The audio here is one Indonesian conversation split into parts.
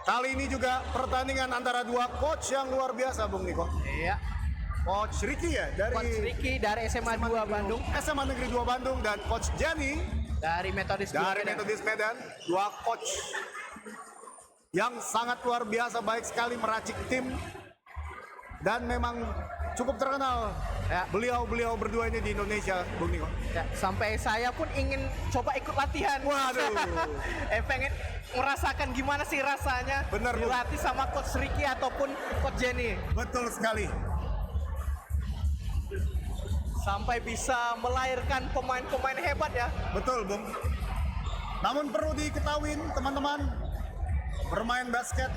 Kali ini juga pertandingan antara dua coach yang luar biasa, Bung Niko. Iya. Coach Ricky ya Coach Ricky dari SMA 2 Bandung, SMA Negeri 2 Bandung, dan Coach Jenny dari Metodis 2 dari Medan. Metodis Medan. Dua coach yang sangat luar biasa, baik sekali meracik tim dan memang cukup terkenal. Ya. Beliau berdua ini di Indonesia, Bung Niko. Ya, sampai saya pun ingin coba ikut latihan. Waduh. Pengen merasakan gimana sih rasanya Bener, Bu. dilatih sama Coach Ricky ataupun Coach Jenny. Betul sekali. Sampai bisa melahirkan pemain-pemain hebat ya. Betul, Bung. Namun perlu diketahui teman-teman, bermain basket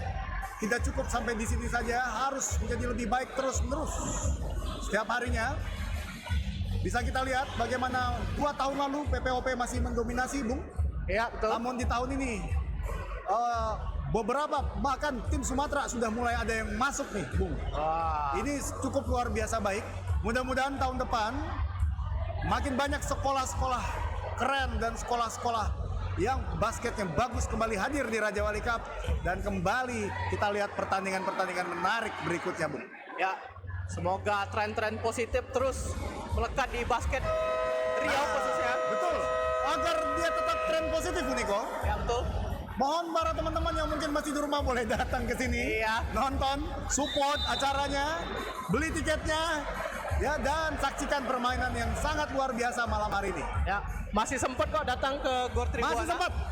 tidak cukup sampai di sini saja, harus menjadi lebih baik terus-menerus setiap harinya. Bisa kita lihat bagaimana 2 tahun lalu PPOP masih mendominasi, Bung. Iya, betul. Namun di tahun ini beberapa bahkan tim Sumatera sudah mulai ada yang masuk nih, Bung. Wah. Ini cukup luar biasa baik. Mudah-mudahan tahun depan makin banyak sekolah-sekolah keren dan sekolah-sekolah yang basketnya bagus kembali hadir di Raja Wali Cup, dan kembali kita lihat pertandingan-pertandingan menarik berikutnya, Bung. Ya, semoga tren-tren positif terus melekat di basket Riau khususnya. Betul. Agar dia tetap tren positif, Niko. Ya, betul. Mohon para teman-teman yang mungkin masih di rumah boleh datang ke sini, Iya. nonton, support acaranya, beli tiketnya, ya, dan saksikan permainan yang sangat luar biasa malam hari ini. Ya, masih sempat kok datang ke Gor Tribuana.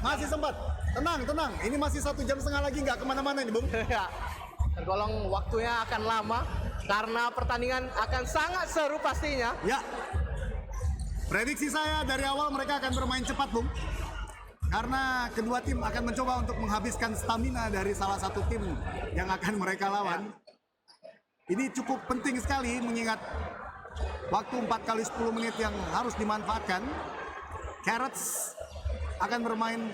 Masih sempat. Tenang. Ini masih 1,5 jam lagi, nggak kemana-mana ini, Bung. Ya, tergolong waktunya akan lama karena pertandingan akan sangat seru pastinya. Ya. Prediksi saya dari awal mereka akan bermain cepat, Bung. Karena kedua tim akan mencoba untuk menghabiskan stamina dari salah satu tim yang akan mereka lawan. Ini cukup penting sekali mengingat waktu 4 kali 10 menit yang harus dimanfaatkan. Carrots akan bermain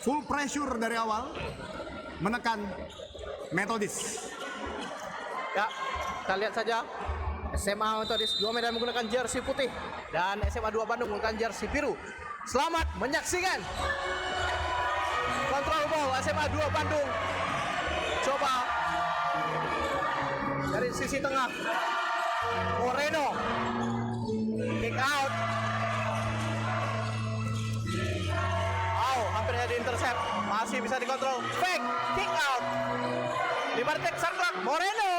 full pressure dari awal, menekan Metodis. Ya, kita lihat saja. SMA Metodis 2 Medan menggunakan jersey putih dan SMA 2 Bandung menggunakan jersey biru. Selamat menyaksikan. Kontrol ball SMA 2 Bandung. Coba dari sisi tengah. Moreno. Kick out. Oh, hampir ada intercept. Masih bisa dikontrol. Fake. Kick out. Libertek Sangklak. Moreno.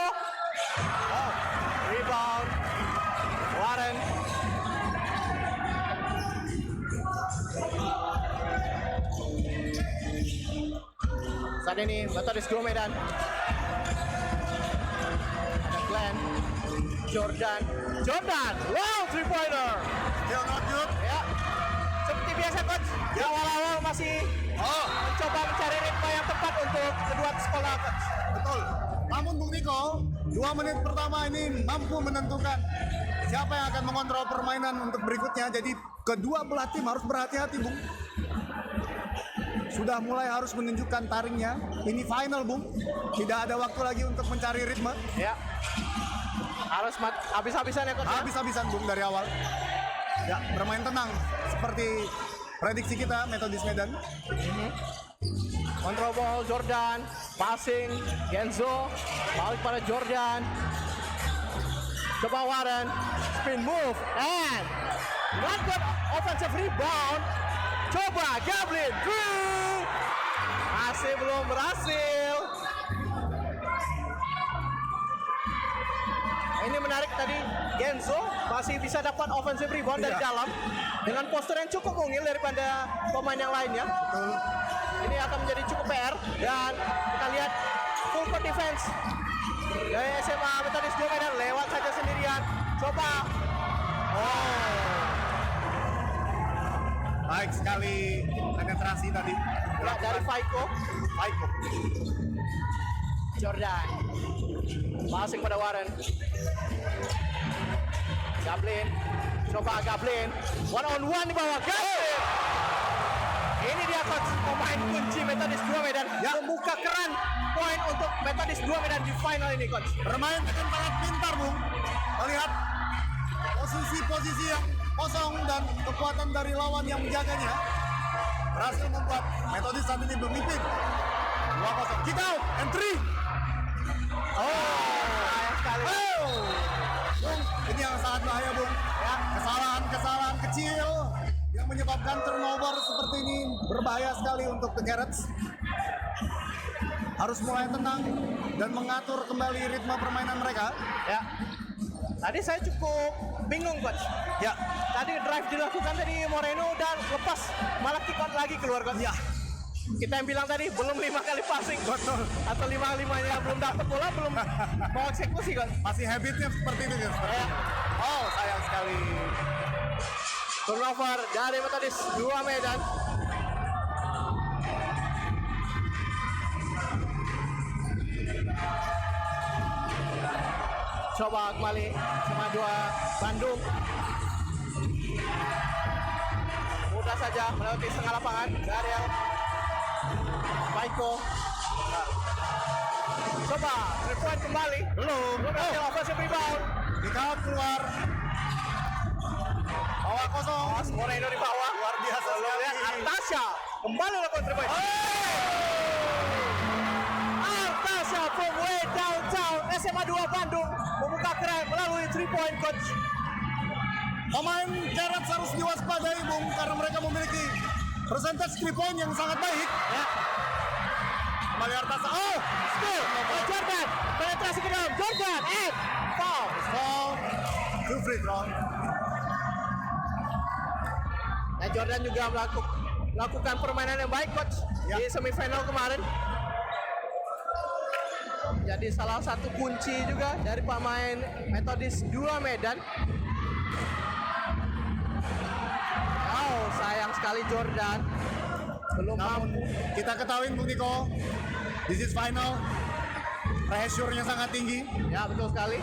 Oh, rebound. Warren. Saat ini Metodis 2 Medan. Ada Glenn. Jordan. Wow, 3-pointer. Still not good. Ya. Seperti biasa coach. Di awal-awal masih mencoba mencari ritme yang tepat untuk kedua sekolah coach. Betul. Namun Bung Niko, 2 menit pertama ini mampu menentukan siapa yang akan mengontrol permainan untuk berikutnya. Jadi kedua belah tim harus berhati-hati, Bung. Sudah mulai harus menunjukkan taringnya. Ini final, Bung. Tidak ada waktu lagi untuk mencari ritme. Ya. Harus habis-habisan ya coach. Ya? Habis-habisan, Bung, dari awal. Ya, bermain tenang seperti prediksi kita Metodis Medan. Control ball Jordan, passing Genzo, balik pada Jordan. Coba Warren, spin move, and not good offensive rebound. Coba Gablin, masih belum berhasil. Ini menarik tadi, Genzo masih bisa dapat offensive rebound dari dalam dengan postur yang cukup mungil daripada pemain yang lainnya. Betul. Ini akan menjadi cukup PR, dan kita lihat full court defense dari SMA Metodis 2 Medan lewat saja sendirian. Coba. Baik sekali penetrasi tadi. Ya, dari Faiko. Jordan. Passing pada Warren. Gablin. Coba Gablin. One on one di bawah. Gablin. Ini dia coach, pemain kunci Metodis 2 Medan. Membuka keran poin untuk Metodis 2 Medan di final ini coach. Bermain dengan sangat pintar, Bung. Melihat posisi-posisi yang kosong dan kekuatan dari lawan yang menjaganya, berhasil membuat Metodis saat ini bermimpin 2-0. Kick out. melakukan turnover seperti ini berbahaya sekali untuk The Carrots. Harus mulai tenang dan mengatur kembali ritme permainan mereka. Ya. Tadi saya cukup bingung, Coach. Ya, Tadi drive dilakukan tadi Moreno dan lepas malah kick out lagi keluar, Coach. ya, Kita yang bilang tadi belum 5 kali passing, betul. atau 5-5-nya belum dapat bola, belum mau eksekusi, Coach. Masih habitnya seperti itu kan. Ya. Oh, sayang sekali. Turnover dari Methodist 2 Medan. Coba kembali sama 2 Bandung. Mudah saja melewati setengah lapangan. Dariel Baiko. Coba 3 point kembali. Belum. Berhasil offensive rebound. Kick out keluar. Bawah kosong. Mas Moreno di bawah. Luar biasa sekali. Lihat Artasha kembali melakukan 3 point. Artasha from way downtown SMA 2 Bandung membuka keran melalui 3 point, Coach. Pemain Carrots harus diwaspadai, Bung, karena mereka memiliki persentase 3 point yang sangat baik. Ya. Kembali Artasa. Oh, Skill. Jordan penetrasi ke dalam. Jordan and foul. foul. 2 free throw. Nah, Jordan juga melakukan permainan yang baik, Coach, Ya. di semifinal kemarin. Jadi salah satu kunci juga dari pemain Methodist 2 Medan. Oh, sayang sekali Jordan belum Namun mampu. kita ketahui, Bung Niko, this is final. Pressure-nya sangat tinggi. Ya, betul sekali.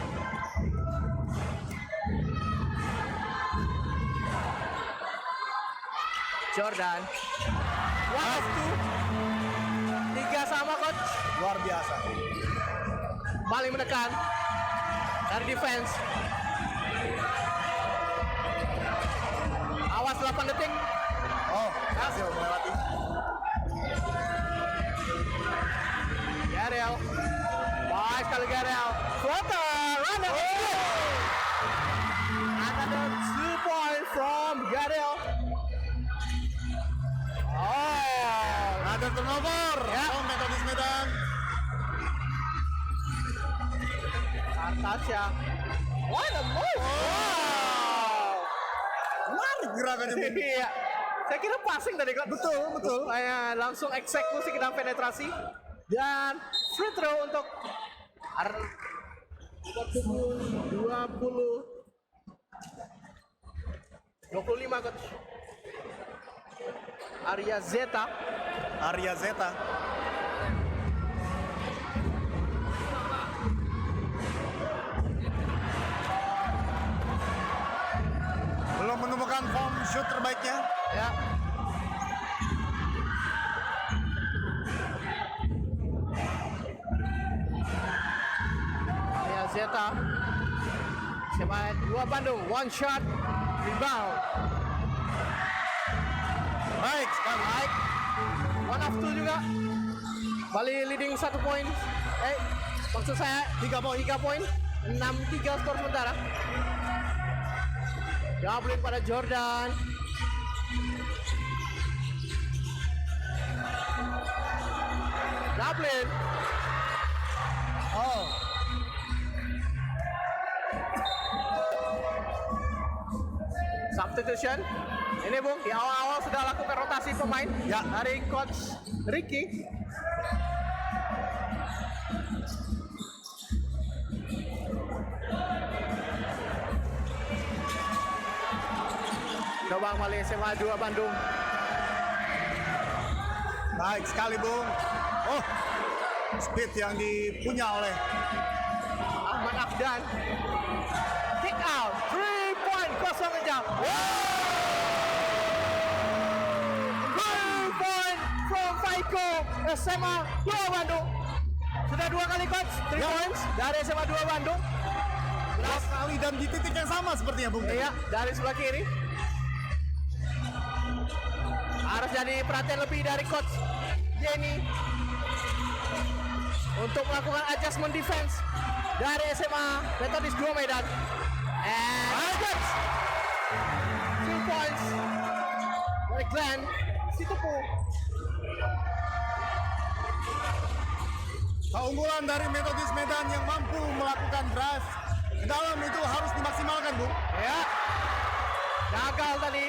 Jordan. 1-2. 3 sama, Coach. Luar biasa. Balik menekan dari defense. Awas 8 detik. Oh, berhasil melewati. Garel. Baik sekali Garel. Floater. Runner. Another 2 point from Garel. Oh. Ada turnover. Ya. Oh, Methodist Medan. Artasha. What a move. Wow. Menarik gerakannya, Bung. Iya. Saya kira passing tadi, Coach. Betul, betul. Saya langsung eksekusi ke dalam penetrasi dan free throw untuk 25, Coach. Arya Zeta. Arya Zeta. Belum menemukan form shoot terbaiknya. Ya. Arya Zeta. SMA 2 Bandung, 1 shot, rebound. Baik sekali. Baik. 1 of 2 juga. Bali leading 1 poin. Maksud saya 3 poin. 6-3 skor sementara. Doubling pada Jordan. Doubling. Oh, Substitution. Ini Bung, di awal-awal sudah lakukan rotasi pemain. Ya. Dari Coach Ricky. Coba kembali SMA 2 Bandung. baik sekali, Bung. Oh, speed yang dipunya oleh Ahmad Afdan. Kick out, 3 point, kosong aja. 3 point from Faiko, SMA 2 Bandung. Sudah 2 kali, Coach, 3 Ya. points dari SMA 2 Bandung. 2 kali dan di titik yang sama sepertinya, Bung. Iya, dari sebelah kiri. Harus jadi perhatian lebih dari Coach Jenny untuk melakukan adjustment defense dari SMA Methodist 2 Medan. And Coach 2 points oleh Glenn. Situ po. Keunggulan dari Metodis Medan yang mampu melakukan drive ke dalam itu harus dimaksimalkan, Bung. Ya. Gagal tadi.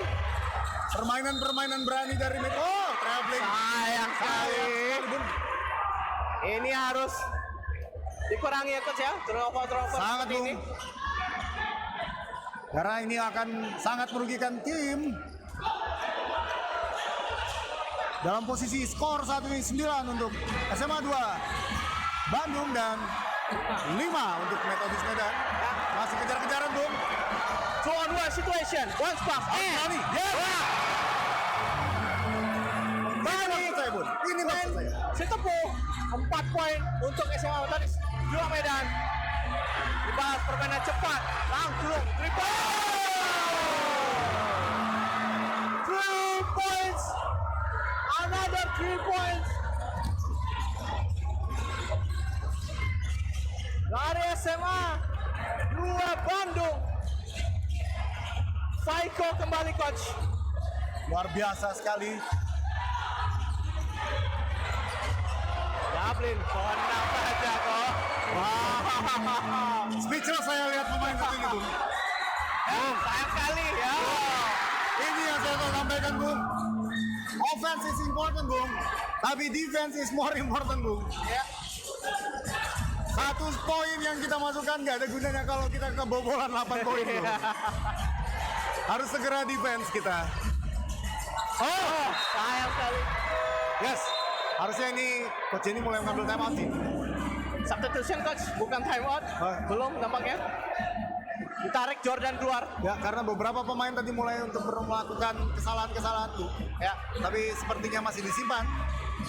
Permainan berani dari Metodis. Oh, traveling. Sayang sekali. Bung. Ini harus dikurangi ya coach ya. Turnover Sangat, seperti Bung. ini. Karena ini akan sangat merugikan tim. Dalam posisi skor saat ini 9 untuk SMA 2 Bandung dan 5 untuk Metodis Medan. Masih kejar-kejaran, Bung. 2-on-1 situation. One pass. Kali. Yes. Ini maksud saya, Bun. Ini maksud saya. Situ po. 4 poin untuk SMA Metodis 2 Medan. Dibahas permainan cepat. Langsung 3 points. 3 points. Another 3 points. Dari SMA 2 Bandung. Psycho kembali coach. Luar biasa sekali. Dublin, konang saja kok. Speechless saya lihat pemain satu ini, Bung. Sayang sekali ya. Ini yang saya mau sampaikan, Bung. Offense is important, Bung. Tapi defense is more important, Bung. Ya. Satu poin yang kita masukkan nggak ada gunanya kalau kita kebobolan 8 poin, Bung. Harus segera defense kita. Oh, sayang sekali. Yes. Harusnya ini coach ini mulai mengambil time out sih. Substitution coach, bukan time out. Oh. Belum nampaknya. Ditarik Jordan keluar. Ya, karena beberapa pemain tadi mulai untuk melakukan kesalahan-kesalahan tuh. Ya. Tapi sepertinya masih disimpan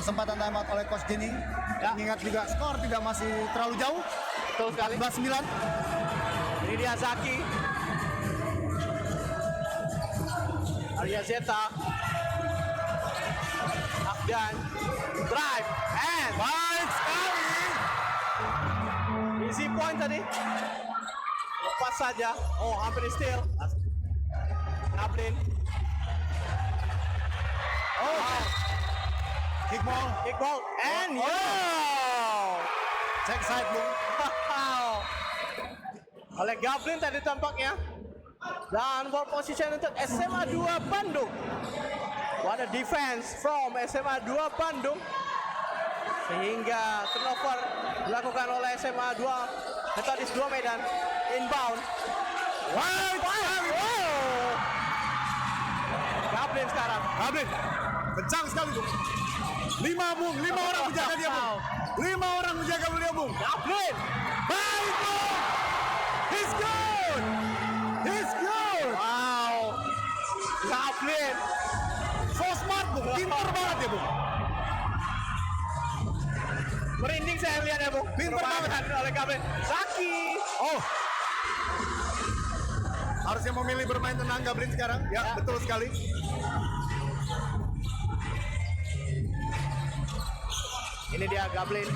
kesempatan time out oleh coach Jenny. Ya. Mengingat juga skor tidak masih terlalu jauh. Betul sekali. 14-9. Ini dia Zaki. Arya Zeta. Afgan. Drive. And Baik sekali. easy point tadi. Lepas saja. Oh, hampir di steal. Dublin. Oh. Kick ball. Kick ball. And Oh. yeah. Check side, Bung. Oleh Gablin tadi tampaknya. Dan ball position untuk SMA 2 Bandung. What a defense from SMA 2 Bandung. Sehingga turnover dilakukan oleh SMA 2 Metodis 2 Medan. Inbound. Baik sekali. Oh. Gablin sekarang. Gablin. Kencang sekali, Bung. 5, Bung. 5 orang menjaga dia, Bung. 5 orang menjaga beliau, Bung. Gablin. Baik, Bung. He's good. He's good. Wow. Gablin. So smart, Bung. Pintar banget ya, Bung. Merinding saya melihatnya, Bung. Pintar banget. Oleh Gablin. Zaki. Oh. Harusnya memilih bermain tenang Gablin sekarang. Ya, betul sekali. Ini dia Gablin.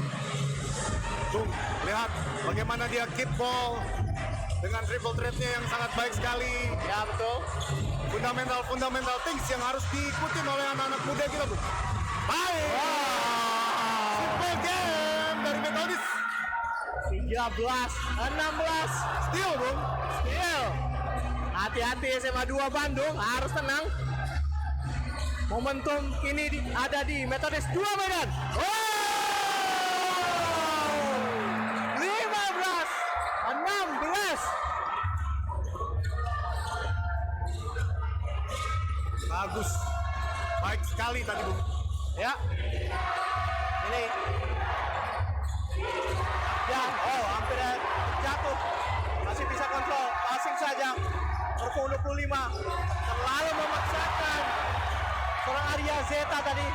Bung, lihat bagaimana dia keep ball dengan triple threat-nya yang sangat baik sekali. Ya, betul. Fundamental things yang harus diikuti oleh anak-anak muda kita, Bung. Baik. Simple game dari Metodis. 13, 16. Steal, Bung. Steal. Hati-hati SMA 2 Bandung, harus tenang. Momentum kini ada di Metodis 2 Medan. Oh! 15, 16. Bagus. Baik sekali tadi, Bung. Ya. Ini. Ya, oh hampir jatuh. Masih bisa kontrol. Passing saja. Perform 25. Terlalu memaksakan. Seorang Arya Zeta tadi.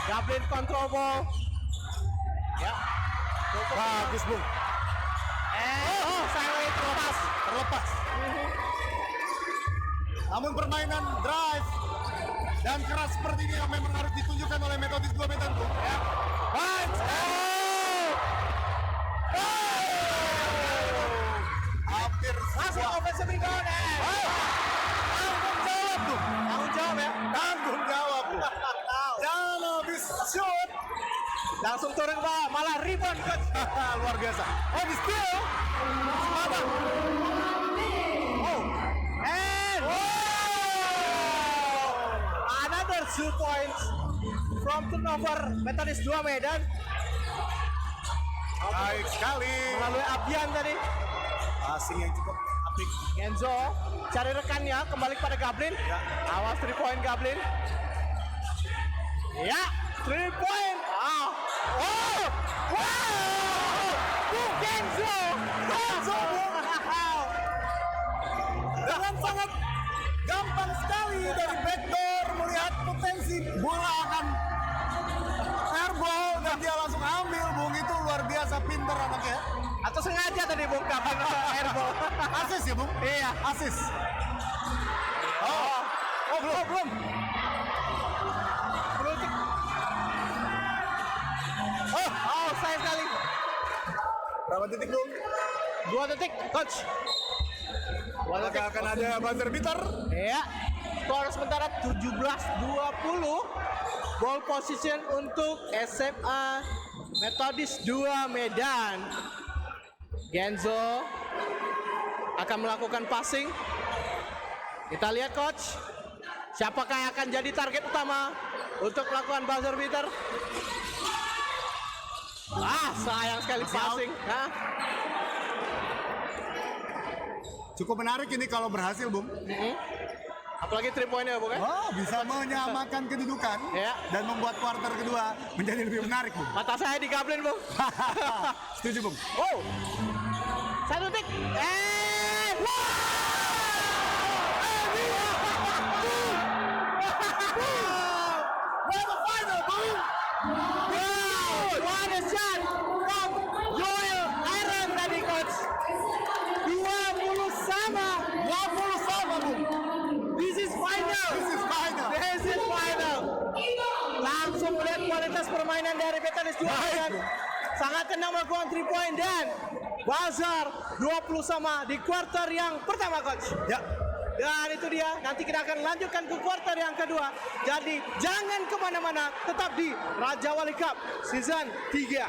Gablin control ball. Ya. Bagus, Bung. Saya Terlepas. Namun permainan drive dan keras seperti ini yang memang harus ditunjukkan oleh Metodis 2 Medan, Bung. Ya. Baik. Hampir masih offensive rebound. tanggung jawab, Bung. Tanggung jawab ya. Tanggung jawab. Langsung turun ke bawah, malah rebound coach. Luar biasa. Oh, di steal. Semangat. Oh, and another 2 points from turnover Metodist 2 Medan. Baik sekali. Melalui Abian tadi. Passing yang cukup apik. Genzo cari rekannya, kembali pada Gablin. Ya. Awas 3 point Gablin. Ya, 3 point. Oh, wow, Genzo. Dengan sangat gampang sekali dari backdoor melihat potensi bola akan airball dan dia langsung ambil, Bung. Itu luar biasa pinter anaknya. Atau sengaja tadi Bung kapan airball. Asis ya, Bung? Iya. Asis. Oh, belum. Berutik. Oh, sayang sekali. Berapa titik, Bung? 2 detik, coach. Apakah akan ada buzzer beater? Ya, skor sementara 17-20. Ball position untuk SMA Metodist 2 Medan. Genzo akan melakukan passing. Kita lihat coach, siapakah yang akan jadi target utama untuk melakukan buzzer beater? Sayang sekali Masih passing. Nah, Cukup menarik ini kalau berhasil, Bung. apalagi 3 poinnya Bung ya. Oh, bisa menyamakan kedudukan Ya. dan membuat kuarter kedua menjadi lebih menarik, Bung. Mata saya digablin Bung. Setuju, Bung. Oh, 1 detik. What a final, Bung! What a shot from Joel Aaron tadi coach. 20 sama, Bung. This is final. This is final. Langsung melihat kualitas permainan dari Metodist 2 Medan. Sangat tenang melakukan 3 point dan buzzer 20 sama di kuarter yang pertama coach. Ya. Dan itu dia, nanti kita akan lanjutkan ke kuarter yang kedua. Jadi jangan kemana-mana, tetap di Raja Wali Cup Season 3.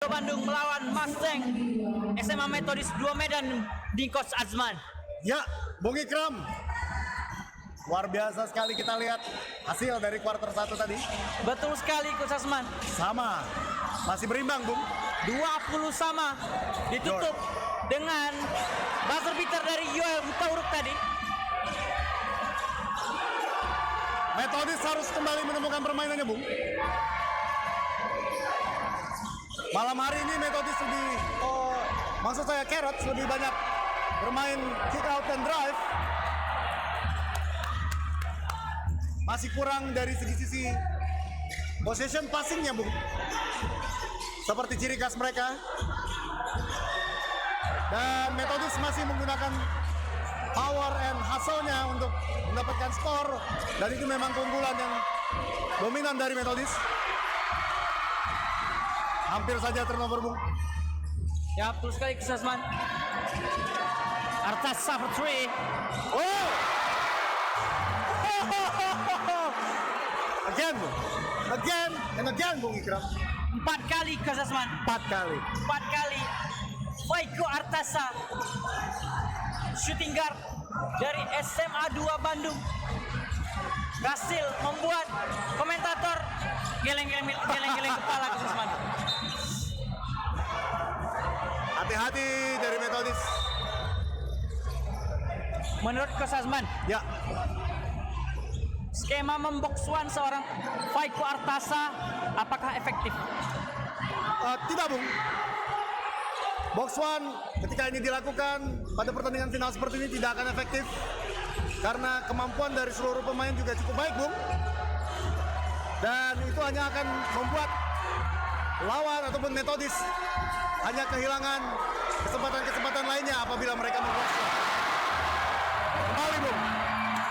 Bandung melawan Mustang SMA Metodist 2 Medan di Coach Azman. Ya, Bung Ikram. Luar biasa sekali kita lihat hasil dari kuarter 1 tadi. Betul sekali Coach Azman. Sama. Masih berimbang, Bung. 20 sama. Ditutup dengan buzzer beater dari Yoel Hutauruk tadi. Metodis harus kembali menemukan permainannya, Bung. Malam hari ini Metodis maksud saya Carrots lebih banyak bermain kick out dan drive. Masih kurang dari sisi possession passingnya, Bung. Seperti ciri khas mereka. Dan Metodis masih menggunakan power and hustle-nya untuk mendapatkan skor. Dan itu memang keunggulan yang dominan dari Metodis. Hampir saja turnover, Bung. Ya betul sekali Coach Azman. Artasa for 3. Oh! Again, Bung. Again and again, Bung Ikram. 4 kali Coach Azman. 4 kali. 4 kali. Faiko Artasa, shooting guard dari SMA 2 Bandung, berhasil membuat komentator geleng-geleng kepala Coach Azman. Hati-hati dari Metodis. Menurut Coach Azman, Ya, skema membox one seorang Faiko Artasa apakah efektif? tidak, Bung. Box one ketika ini dilakukan pada pertandingan final seperti ini tidak akan efektif karena kemampuan dari seluruh pemain juga cukup baik, Bung. Dan itu hanya akan membuat lawan ataupun Metodis hanya kehilangan kesempatan-kesempatan lainnya apabila mereka membox one. Kembali, Bung.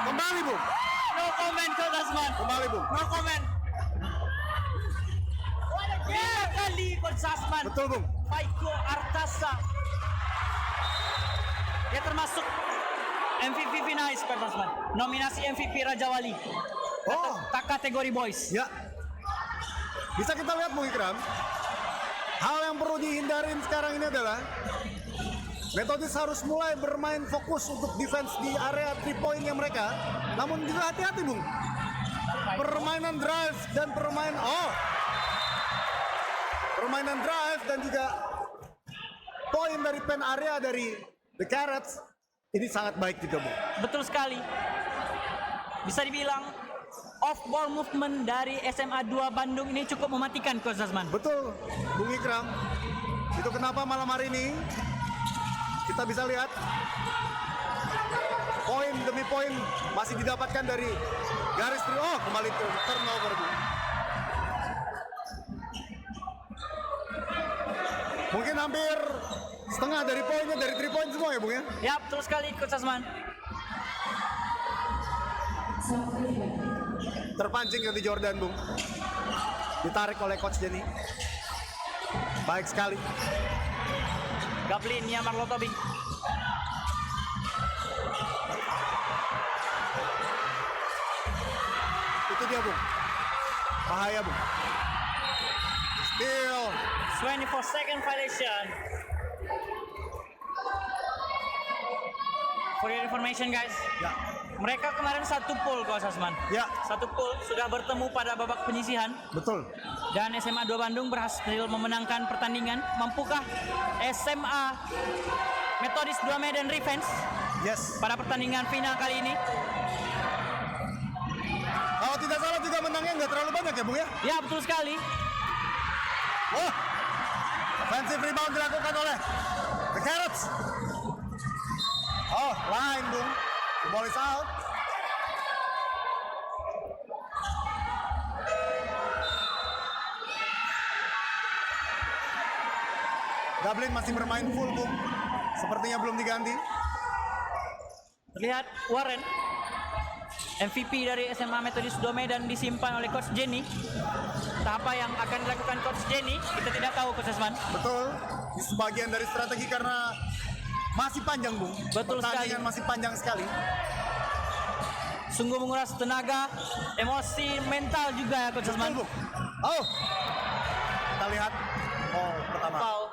Kembali, Bung. No comment Coach Azman. Kembali, Bung. No comment. 5 kali Coach Azman. Betul, Bung. Faiko Artasa. Dia termasuk MVP finalis Coach Azman. Nominasi MVP Raja Wali. Oh, Tak kategori boys. ya. Bisa kita lihat Bung Ikram, hal yang perlu dihindarin sekarang ini adalah Methodist harus mulai bermain fokus untuk defense di area 3 point-nya mereka. Namun juga hati-hati Bung. Permainan drive dan permainan juga poin dari pen area dari The Carrots ini sangat baik juga Bung. Betul sekali. Bisa dibilang off ball movement dari SMA 2 Bandung ini cukup mematikan Coach Zasman. Betul, Bung Ikram. Itu kenapa malam hari ini kita bisa lihat poin demi poin masih didapatkan dari garis kembali turnover Bung. Mungkin hampir setengah dari poinnya dari 3 point semua ya Bung ya? Ya, betul sekali Coach Zasman. Terpancing ganti Jordan Bung. Ditarik oleh Coach Jenny. Baik sekali. Gablin Nyamar Lotobing. Itu dia Bung. Bahaya Bung. Steal. 24-second violation. For your information guys, Ya. mereka kemarin satu pool Coach Zasman. Ya. Satu pool sudah bertemu pada babak penyisihan. Betul. Dan SMA 2 Bandung berhasil memenangkan pertandingan. Mampukah SMA Methodist 2 Medan Revenge Yes. pada pertandingan final kali ini? Kalau tidak salah juga menangnya nggak terlalu banyak ya Bung ya? Ya, betul sekali. Wah. Offensive rebound dilakukan oleh The Carrots. Line Bung. The ball is out. Gablin masih bermain full Bung. Sepertinya belum diganti. Terlihat Warren, MVP dari SMA Methodist 2 Medan disimpan oleh Coach Jenny. Entah apa yang akan dilakukan Coach Jenny, kita tidak tahu Coach Zasman. Betul. Ini sebagian dari strategi karena masih panjang Bung. Betul Pertandingan sekali. masih panjang sekali. Sungguh menguras tenaga, emosi, mental juga ya Coach Zasman. Betul Bung. Kita lihat. Pertama. Foul.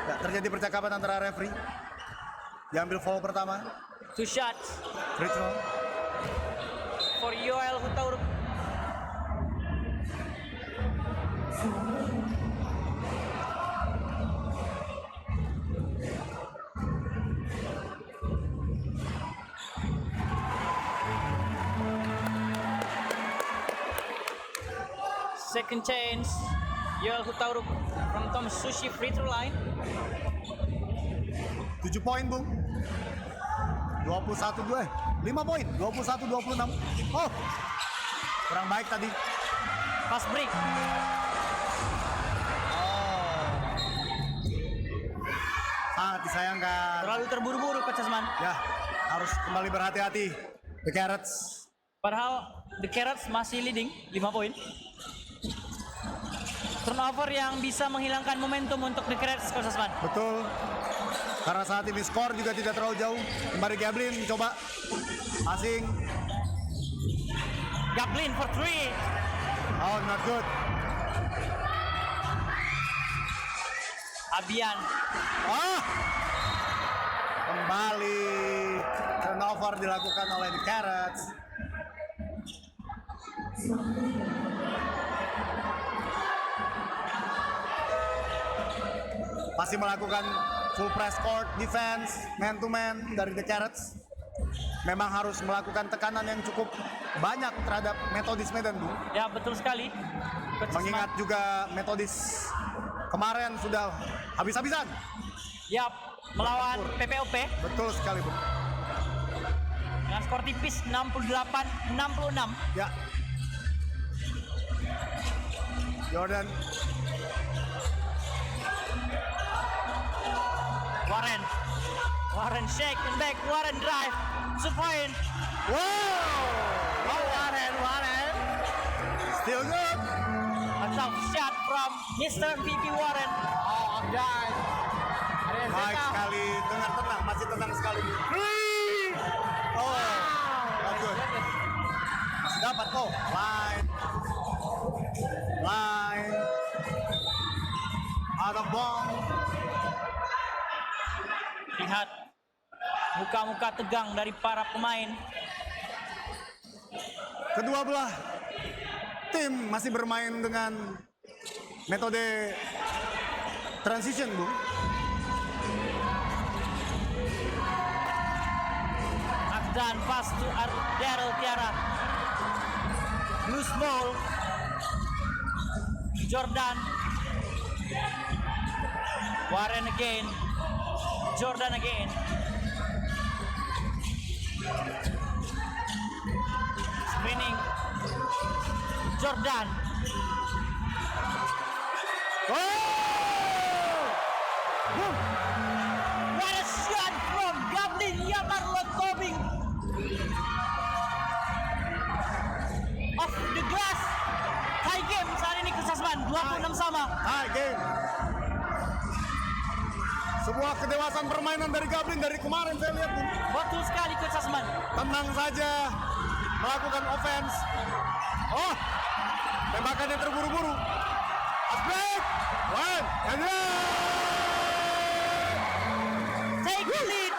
Ya, terjadi percakapan antara referee. Diambil foul pertama. 2 shots Free throw. for Yoel Hutauruk. Second chance, Yoel Hutauruk from Tom Sushi free throw line. 7 poin Bung. 21-2. 5 poin. 21-26. Kurang baik tadi. Fast break. Sangat disayangkan. Terlalu terburu-buru Coach Zasman. Ya, harus kembali berhati-hati. The Carrots. Padahal The Carrots masih leading 5 poin. Turnover yang bisa menghilangkan momentum untuk The Carrots, Coach Zasman. Betul. Karena saat ini skor juga tidak terlalu jauh. Kembali Gablin coba passing. Gablin for 3. Not good. Abian. Kembali turnover dilakukan oleh The Carrots. Masih melakukan full press court defense, man to man dari The Carrots. Memang harus melakukan tekanan yang cukup banyak terhadap Methodist Medan, Bu. Ya, betul sekali. Coach Mengingat Zasman. juga Methodist kemarin sudah habis-habisan. Ya, melawan PPOP Betul sekali, Bu. dengan skor tipis 68-66. Ya. Jordan. Warren shake and back, Warren drive, 2 point. Warren. Still good. A tough shot from Mr. MVP Warren. Baik sekali. Dengar tenang, masih tenang sekali. Oh, line. Out of bounds. Lihat muka-muka tegang dari para pemain. Kedua belah tim masih bermain dengan metode transition, Bung. Akdan pass to Daryl Tiara. Loose ball. Jordan. Warren again. Jordan again. Screening. Jordan. What a shot from Gablin Yamarlo Tobing. Off the glass. High game saat ini Coach Asman. 26 sama. High game. Sebuah kedewasaan permainan dari Gablin dari kemarin saya lihat, Bung. Betul sekali Coach Asman. Tenang saja melakukan offense. Oh, tembakannya terburu-buru. Asbek, one, and Take lead.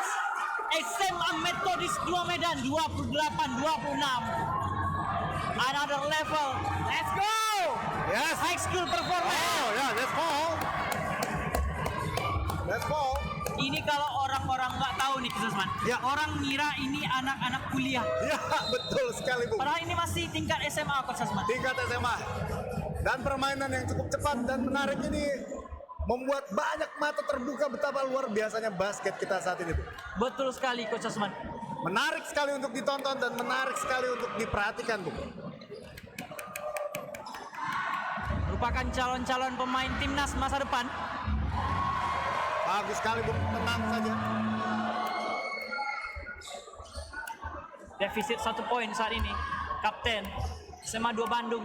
SMA Metodis 2 Medan 28-26. Another level. Let's go. yes. High school performance. Oh, yeah, let's fall. Let's fall. Ini kalau orang-orang nggak tahu nih Coach Asman. Ya. Orang ngira ini anak-anak kuliah. Ya, betul sekali, Bung. Padahal ini masih tingkat SMA Coach Asman. Tingkat SMA. Dan permainan yang cukup cepat dan menarik ini membuat banyak mata terbuka betapa luar biasanya basket kita saat ini, Bung. Betul sekali Coach Asman. Menarik sekali untuk ditonton dan menarik sekali untuk diperhatikan, Bung. Merupakan calon-calon pemain timnas masa depan. Bagus sekali, Bung. Tenang saja. Defisit 1 poin saat ini. Kapten SMA 2 Bandung,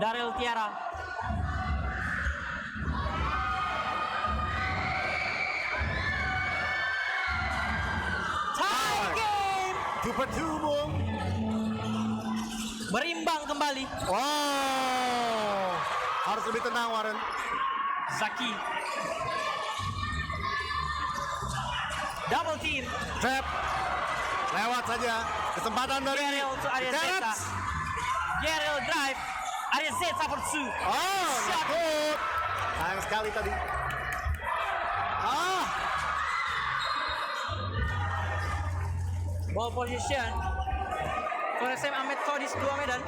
Daryl Tiara. Tie game. 2-2, Bung. Berimbang kembali. Wow. Harus lebih tenang, Warren. Zaki. Double team. Trap. Lewat saja. Kesempatan dari Gerel to Arya Zeta. Terence. Gerel drive. Arya Zeta for 2. Oh, Shot. good. Sayang sekali tadi. Ah, Ball position for SMA Metodis 2 Medan.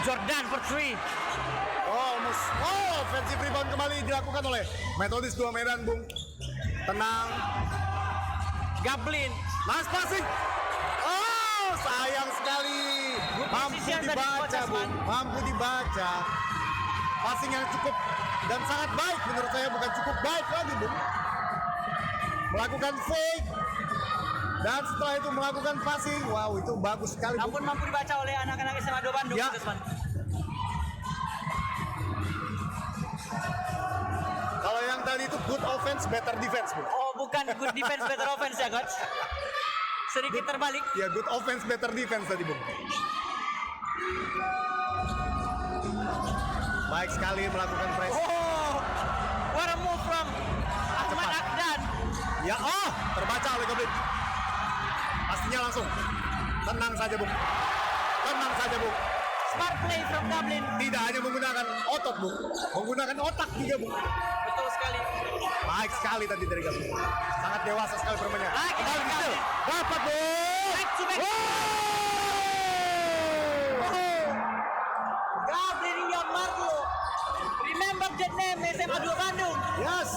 Jordan for 3. almost. Oh, offensive rebound kembali dilakukan oleh Metodis 2 Medan, Bung. Tenang. Gablin. Nice passing. Oh, sayang sekali. Good Mampu position dari Coach dibaca, Asman. Bung. Mampu dibaca. Passing yang cukup dan sangat baik menurut saya, bukan cukup baik lagi, Bung. Melakukan fake. Dan setelah itu melakukan passing. Wow, itu bagus sekali, Bung. Namun mampu dibaca oleh anak-anak SMA 2 Bandung. Ya. Coach Asman. Kalau yang tadi itu good offense, better defense, Bung. Oh, bukan good defense, better offense ya, Coach. Sedikit terbalik. Ya, good offense, better defense tadi, Bung. Baik sekali melakukan press. Oh, what a move from Ahmad Cepat. Akdan. Ya, oh, terbaca oleh Gablin. Pastinya langsung. Tenang saja, Bung. Tenang saja, Bung. Smart play from Gablin. Tidak hanya menggunakan otot, Bung. Menggunakan otak juga, Bung. Betul sekali. Baik sekali tadi dari Gablin. Sangat dewasa sekali permainnya. Lagi Kembali dari still. Gablin. Dapat, Bung. Back to back. Gablin hingga Marlo. Remember that name, SMA 2 Bandung. Yes.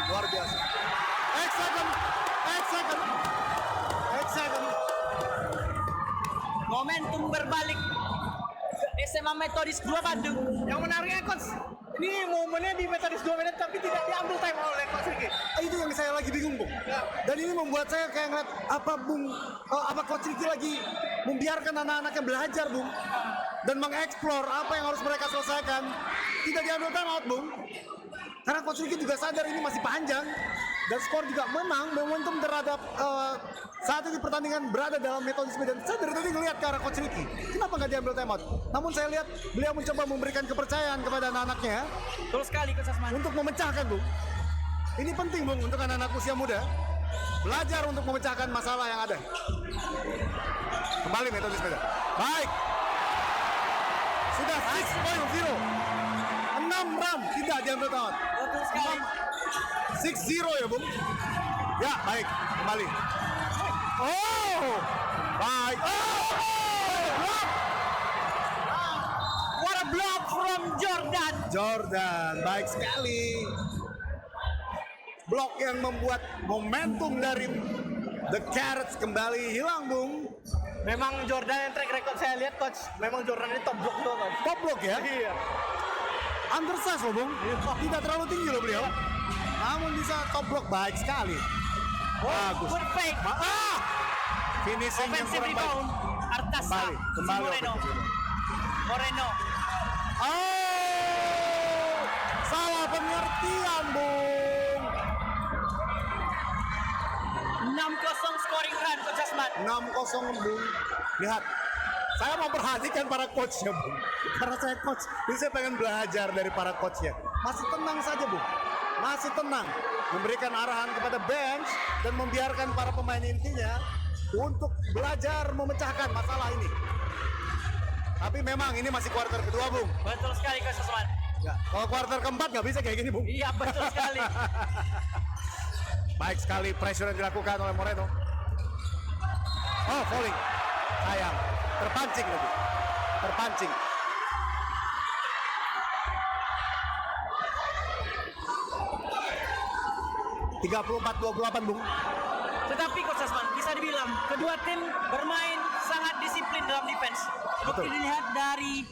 Luar biasa. Excellent. Excellent. Excellent. Momentum berbalik ke SMA Metodis 2 Bandung. Yang menariknya Coach, ini momennya di Metodis 2 Medan tapi tidak diambil time oleh Coach Ricky. Itu yang saya lagi bingung, Bung. Dan ini membuat saya kayak ngeliat apa Coach Ricky lagi membiarkan anak-anaknya belajar, Bung, dan mengeksplor apa yang harus mereka selesaikan. Tidak diambil timeout, Bung. Karena Coach Ricky juga sadar ini masih panjang dan skor juga menang, momentum terhadap saat ini pertandingan berada dalam metodisme, dan saya dari tadi ngelihat ke arah Coach Ricky. Kenapa nggak diambil timeout? Namun saya lihat beliau mencoba memberikan kepercayaan kepada anak-anaknya Betul sekali Coach Asman. untuk memecahkan, Bung. Ini penting, Bung, untuk anak-anak usia muda belajar untuk memecahkan masalah yang ada. Kembali metodisme. Baik. Sudah 6.0. 6 run tidak diambil timeout. Betul sekali. 6-0 ya, Bung. Ya, baik. Kembali. Oh! Baik. Block! What a block from Jordan. Jordan, baik sekali. Blok yang membuat momentum dari The Carrots kembali hilang, Bung. Memang Jordan yang track record saya lihat, Coach. Memang Jordan ini top block tuh, Coach. Top block ya? Iya. Undersize loh, Bung. Tidak terlalu tinggi loh beliau. Namun bisa top block, baik sekali. Bagus. Good fake. Finishing yang Offensive kurang baik. rebound. Artasa. Kembali Moreno. offensive. Moreno. Oh, salah pengertian, Bung. 6-0 scoring run Coach Asman. 6-0, Bung. Lihat, saya memperhatikan para coachnya, Bung. Karena saya coach, jadi saya pengen belajar dari para coachnya. Masih tenang saja, Bung. Masih tenang. Memberikan arahan kepada bench dan membiarkan para pemain intinya untuk belajar memecahkan masalah ini. Tapi memang ini masih kuarter kedua, Bung. Betul sekali Coach Asman. Ya, kalau kuarter keempat nggak bisa kayak gini, Bung. Iya betul sekali. Baik sekali pressure yang dilakukan oleh Moreno. Oh, falling. Sayang. Terpancing lagi. Terpancing. (34-28), Bung. Tetapi Coach Asman bisa dibilang kedua tim bermain sangat disiplin dalam defense. Bukti Betul. dilihat dari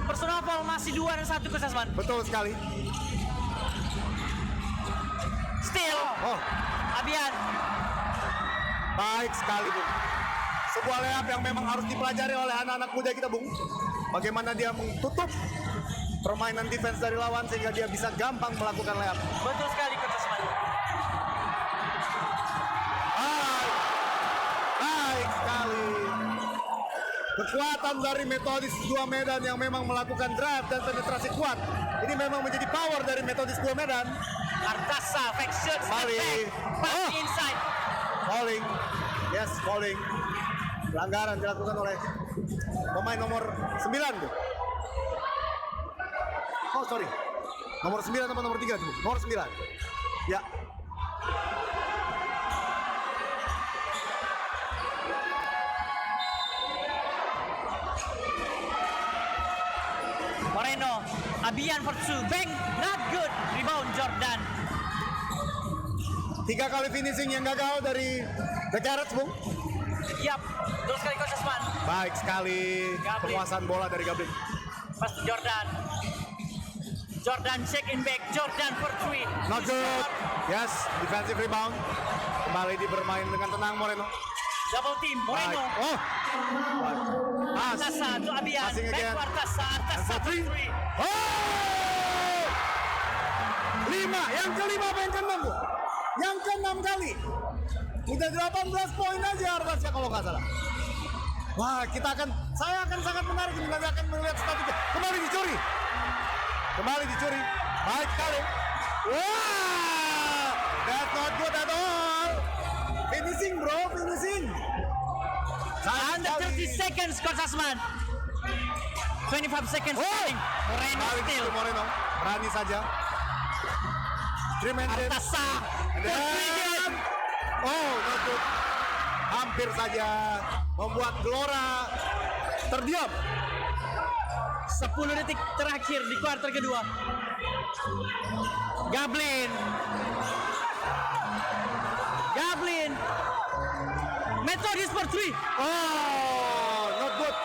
personal foul masih 2 dan 1 Coach Asman. Betul sekali. Steal. Oh, Abian. baik sekali, Bung. Sebuah layup yang memang harus dipelajari oleh anak-anak muda kita, Bung. Bagaimana dia menutup permainan defense dari lawan sehingga dia bisa gampang melakukan layup. Betul sekali Coach Asman. Baik sekali. Kekuatan dari metodis dua Medan yang memang melakukan drive dan penetrasi kuat. Ini memang menjadi power dari metodis dua Medan. Artasa fake shot, step Kembali. back, pass Oh. inside. Falling. Yes, falling. Pelanggaran dilakukan oleh pemain nomor 9 tuh. Oh, sorry. Nomor 9 atau nomor 3 tuh? Nomor 9. Ya. Moreno, Abian for two, bang, not good. Rebound Jordan. 3 kali finishing yang gagal dari The Carrots, Bung. Yap, betul sekali Coach Asman. Baik sekali Gablin. penguasaan bola dari Gablin. Pas Jordan. Jordan check in back, Jordan for three. Not good. Yes, defensive rebound. Kembali bermain dengan tenang Moreno. Double team, Moreno. Baik. Oh. Pass. Artasa to Abian, Passing back again. to Artasa, Artasa And for for three. three. Oh! 5, yang kelima apa yang keenam, Bu? Yang keenam kali. Udah 18 poin aja Artasa kalau nggak salah. Wah, saya akan sangat menarik ini, nanti akan melihat statistik. Kembali dicuri. Kembali dicuri. Baik sekali. Wah! That's not good at all. Finishing, bro, finishing. Under 30 seconds, Coach Asman. 25 seconds. remaining. Moreno Kali still. itu Moreno. Berani saja. Tremendous. Artasa. And then, oh, not good. Hampir saja membuat Gelora terdiam. 10 detik terakhir di kuarter kedua. Gablin. Methodist for three. Oh, not good.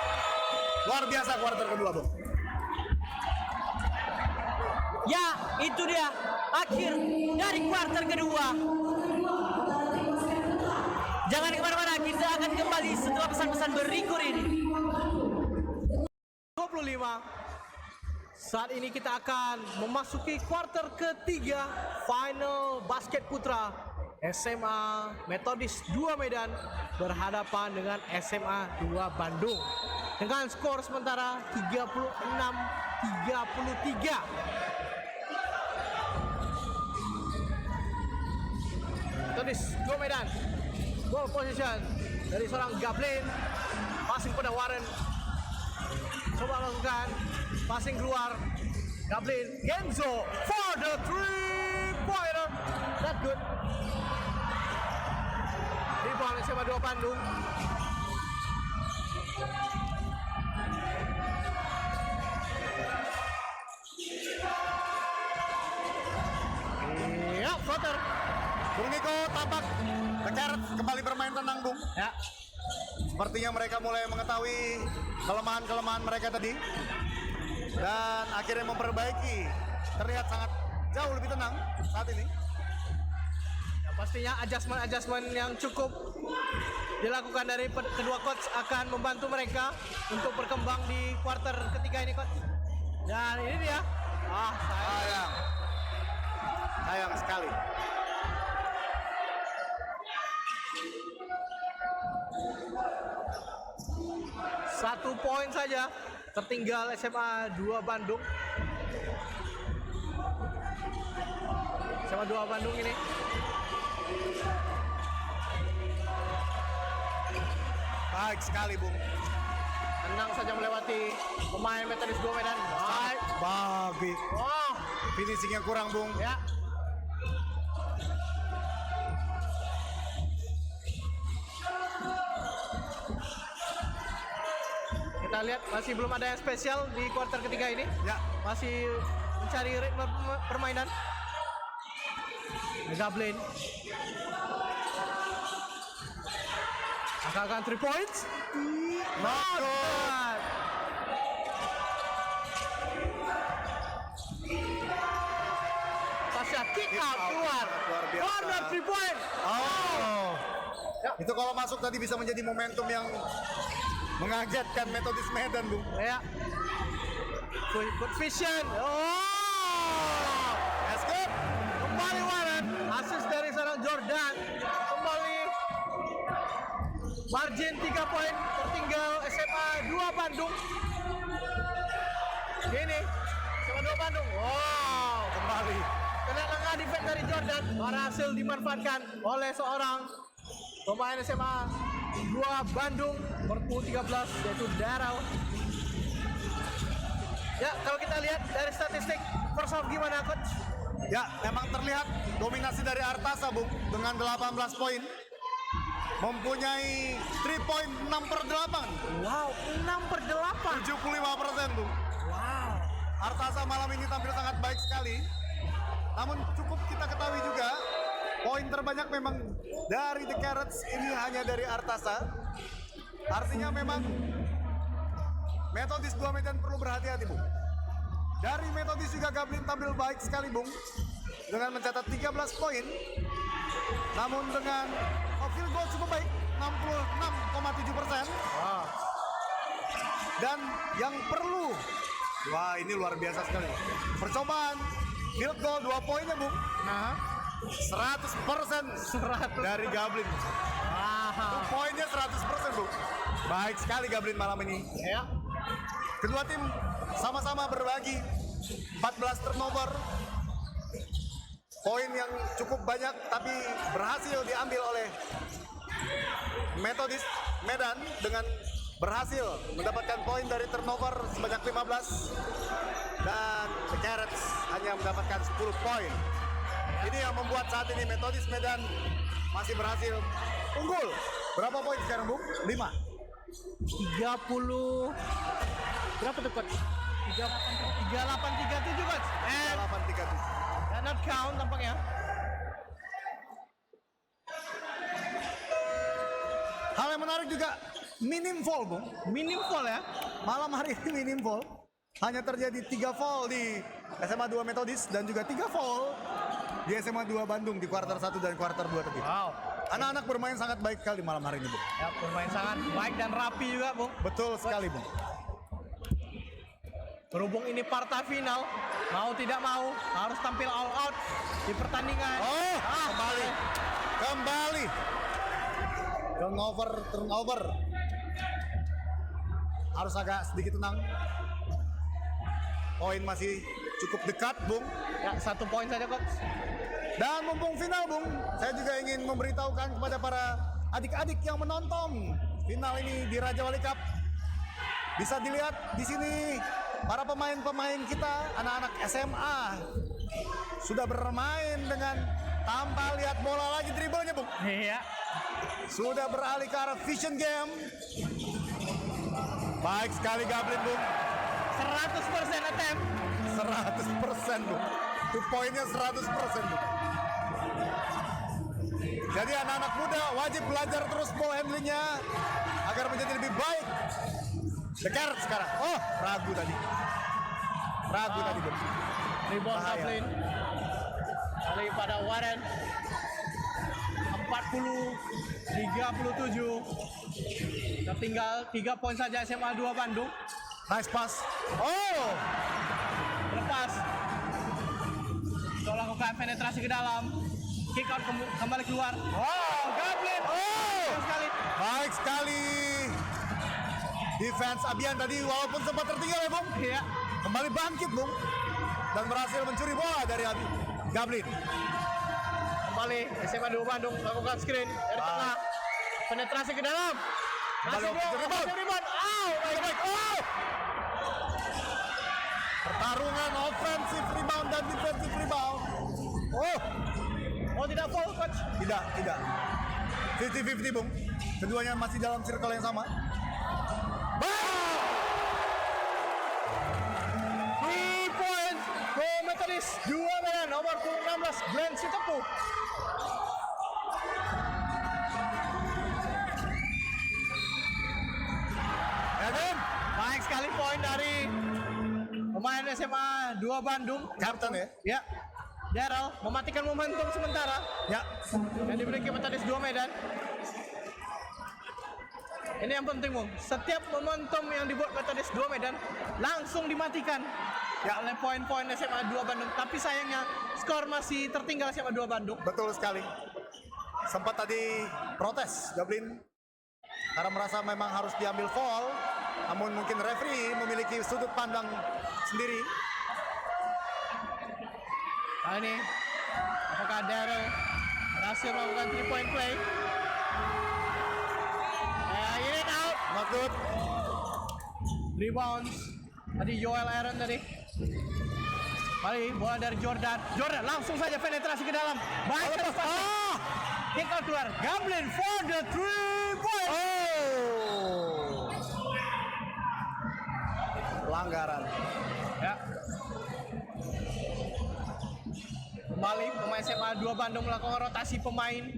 Luar biasa kuarter kedua, Bung. Ya, itu dia akhir dari kuarter kedua. Jangan kemana-mana, kita akan kembali setelah pesan-pesan berikut ini. 25. Saat ini kita akan memasuki kuarter ketiga final basket putra. SMA Metodis 2 Medan berhadapan dengan SMA 2 Bandung dengan skor sementara 36-33. Metodis 2 Medan, ball position dari seorang Gablin, passing pada Warren, coba lakukan passing keluar, Gablin, Genzo for the 3-pointer, that good. Rebound SMA 2 Bandung. Iya, floater. Bung Niko tampak The Carrots kembali bermain tenang, Bung. Ya, Sepertinya mereka mulai mengetahui kelemahan-kelemahan mereka tadi dan akhirnya memperbaiki. Terlihat sangat jauh lebih tenang saat ini. ya pastinya adjustment yang cukup dilakukan dari kedua coach akan membantu mereka untuk berkembang di kuarter ketiga ini, coach. Dan ini dia. Sayang. Sayang sekali. Satu poin saja tertinggal SMA 2 Bandung. SMA 2 Bandung ini Baik sekali, Bung. tenang saja melewati pemain Metodis 2 Medan. Baik. Bagus. Oh, Finishingnya kurang, Bung. ya. Kita lihat masih belum ada yang spesial di kuarter ketiga ini. Ya. Masih mencari ritme permainan. Gablin. Angkat 3 points. Not bad. Tasya kick out keluar. Luar biasa. Corner 3 point. Oh. Ya. Itu kalau masuk tadi bisa menjadi momentum yang mengagetkan Metodis Medan, Bung. Ya. Good vision. Oh. That's good. Kembali Warren. Assist dari seorang Jordan. Kembali. Margin 3 poin. Tertinggal SMA 2 Bandung. Ini. SMA 2 Bandung. Wow. Kembali. Kena lengah defense dari Jordan. Berhasil dimanfaatkan oleh seorang pemain SMA 2 Bandung berpuluh 13 yaitu Daryl. Ya, kalau kita lihat dari statistik first half gimana, coach? Ya, memang terlihat dominasi dari Artasa, Bung, dengan 18 poin. Mempunyai 3 point 6/8. Wow, 6/8. 75%, Bung. Wow. Artasa malam ini tampil sangat baik sekali. Namun cukup kita ketahui juga, poin terbanyak memang dari The Carrots ini hanya dari Artasa. Artinya memang Metodis 2 Medan perlu berhati-hati, Bung. Dari Metodis juga Gablin tampil baik sekali, Bung, dengan mencatat 13 poin. Namun dengan field goal cukup baik, 66,7%. Wow. Dan yang perlu, wah ini luar biasa sekali. Percobaan field goal 2 poinnya, Bung. Nah, 100% 100. dari Gablin. Wow. Poinnya 100%, Bung. Baik sekali Gablin malam ini. Ya. Kedua tim sama-sama berbagi 14 turnover. Poin yang cukup banyak tapi berhasil diambil oleh Metodis Medan dengan berhasil mendapatkan poin dari turnover sebanyak 15 dan The Carrots hanya mendapatkan 10 poin. Ini yang membuat saat ini Metodis Medan masih berhasil unggul. Berapa poin sekarang, Bung? 5. 30 berapa tuh, coach? 3837, coach. 8-3. Not count tampaknya. Hal yang menarik juga minim foul, Bung. Minim foul ya. Malam hari ini minim foul. Hanya terjadi 3 foul di SMA 2 Metodis dan juga 3 foul di SMA 2 Bandung di kuarter 1 dan kuarter 2 tadi. Wow. Anak-anak bermain sangat baik sekali malam hari ini, Bung. Ya, bermain sangat baik dan rapi juga, Bung. Betul sekali, Bung. Berhubung ini partai final, mau tidak mau harus tampil all out di pertandingan. Oh, kembali. Turnover. Harus agak sedikit tenang. Poin masih cukup dekat, Bung. Ya, 1 poin saja, Coach. Dan mumpung final, Bung, saya juga ingin memberitahukan kepada para adik-adik yang menonton final ini di Raja Wali Cup. Bisa dilihat di sini para pemain-pemain kita, anak-anak SMA sudah bermain dengan tanpa lihat bola lagi dribblenya, Bung. Iya. Sudah beralih ke arah vision game. Baik sekali Gablin, Bung. 100% attempt. 100%, Bung. Itu poinnya 100%, Bung. Jadi anak-anak muda wajib belajar terus ball handlingnya agar menjadi lebih baik. Dekat sekarang. Oh, ragu tadi, Bung. Rebound Bahaya. Dublin. Kali pada Warren. 40-37. Tertinggal 3 poin saja SMA 2 Bandung. Nice pass. Oh, Lepas. Seolah lakukan penetrasi ke dalam. Kick out kembali keluar. Oh, Dublin. Oh, sekali. baik sekali. Defense Abian tadi walaupun sempat tertinggal ya, Bung. Iya. Kembali bangkit, Bung. Dan berhasil mencuri bola dari Gablin. Kembali SMA 2 Bandung lakukan screen dari tengah. Penetrasi ke dalam. Masih rebound. Oh, baik. Oh! Pertarungan offensive rebound dan defensive rebound. Oh, tidak foul, Coach. Tidak. 50-50, Bung. Keduanya masih dalam circle yang sama. 3 points for Methodist 2 Medan nomor 16 Glenn Sitepu. Edwin, Baik sekali poin dari pemain SMA 2 Bandung. Captain ya. Ya. Daryl mematikan momentum sementara Ya. yang dimiliki Methodist 2 Medan. Ini yang penting, Bung. Setiap momentum yang dibuat Methodist 2 Medan langsung dimatikan oleh poin-poin SMA 2 Bandung. Tapi sayangnya skor masih tertinggal SMA 2 Bandung. Betul sekali. Sempat tadi protes Gablin karena merasa memang harus diambil foul, namun mungkin referee memiliki sudut pandang sendiri. Nah ini, apakah Daryl berhasil melakukan 3-point play? In and out. Not good. Rebounds. Tadi Joel Aaron tadi. Kali bola dari Jordan. Jordan langsung saja penetrasi ke dalam. Baik terus passing. Kick out keluar. Gablin for the 3-point. Pelanggaran. Ya. Kembali pemain SMA 2 Bandung melakukan rotasi pemain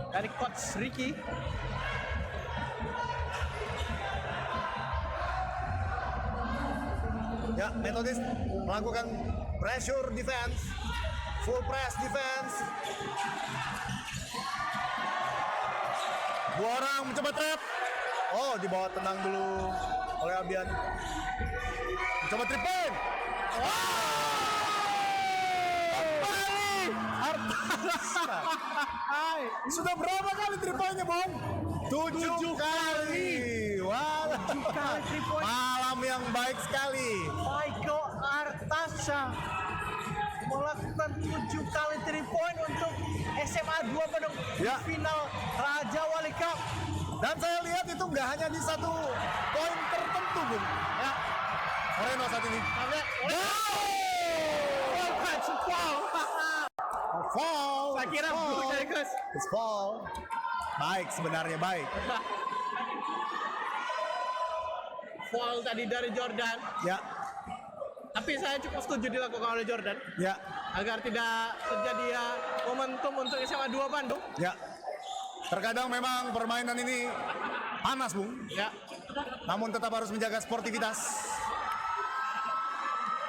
dari coach Ricky. Ya, Methodist melakukan pressure defense, full press defense. Dua orang mencoba trap. Oh, dibawa tenang dulu oleh Abian. Mencoba 3-point. Sudah berapa kali 3-point-nya, Bung? 7 kali. Wah, 7 kali 3-point. malam yang baik sekali. Maiko Artasha melakukan 7 kali 3-point untuk SMA 2 Bandung di Ya. final Raja Wali Cup. Dan saya lihat itu nggak hanya di satu poin tertentu, Bung. Ya, Moreno saat ini. kita lihat. Foul. Saya kira Foul. blue dari coach. It's foul. Baik, sebenarnya baik. Foul tadi dari Jordan. Ya, Tapi saya cukup setuju dilakukan oleh Jordan ya, agar tidak terjadi momentum untuk SMA 2 Bandung. ya. Terkadang memang permainan ini panas, Bung. Ya, Namun tetap harus menjaga sportivitas.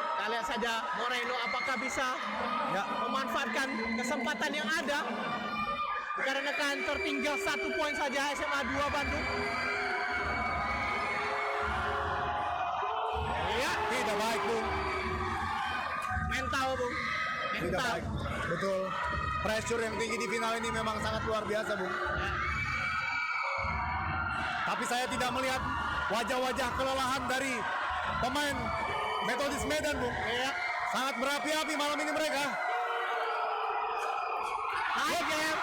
kita lihat saja Moreno apakah bisa Ya, memanfaatkan kesempatan yang ada. dikarenakan tertinggal 1 poin saja SMA 2 Bandung. Ya, Tidak baik, Bung. mental Bung. Tidak Mental. baik. Betul. Pressure yang tinggi di final ini memang sangat luar biasa, Bung. Ya. Tapi saya tidak melihat wajah-wajah kelelahan dari pemain Metodis Medan, Bung. Ya. Sangat berapi-api malam ini mereka. High game.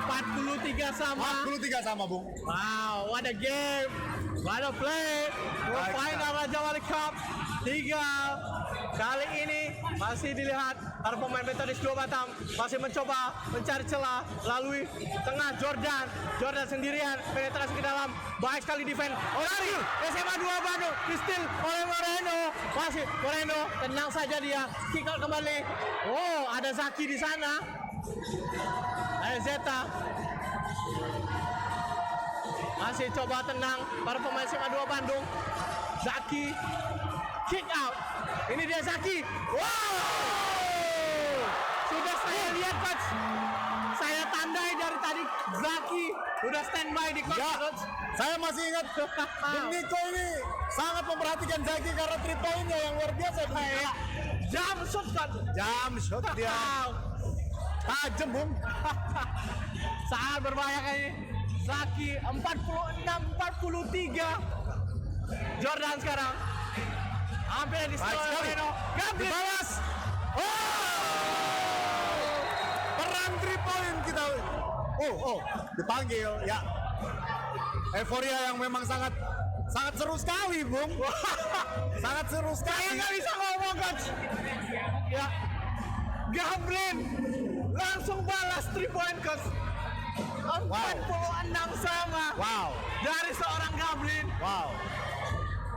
43 sama. 43 sama, Bung. Wow, what a game. What a play. Baik, Final Raja Wali Cup. Tinggal kali ini masih dilihat para pemain Metodis 2 Batam masih mencoba mencari celah lalui tengah Jordan. Jordan sendirian penetrasi ke dalam. Baik sekali defense. Dari SMA 2 Bandung di-steal oleh Moreno. Masih Moreno tenang saja dia. Kick out kembali. Oh, ada Zaki di sana. Ada Zeta. Masih coba tenang para pemain SMA 2 Bandung. Zaki kick out. Ini dia Zaki. Wow! Sudah saya lihat coach. Saya tandai dari tadi Zaki udah standby di coach. Ya, Coach. saya masih ingat Bung Niko ini sangat memperhatikan Zaki karena 3 poinnya yang luar biasa. Bung. Ya. Jam shot coach. Jam shot dia. Wow. Tajam, Bung. Sangat berbahaya kayaknya. Zaki 46-43. Jordan sekarang. Hampir di Baik sekali. Moreno. Gabriel. Dibalas. Oh! Perang 3 point kita. Oh, dipanggil. Ya. Euforia yang memang sangat seru sekali, Bung. Sangat seru Saya sekali. nggak bisa ngomong coach. Ya. Gabriel langsung balas 3 point coach. 46 sama. Wow. Dari seorang Gabriel. Wow.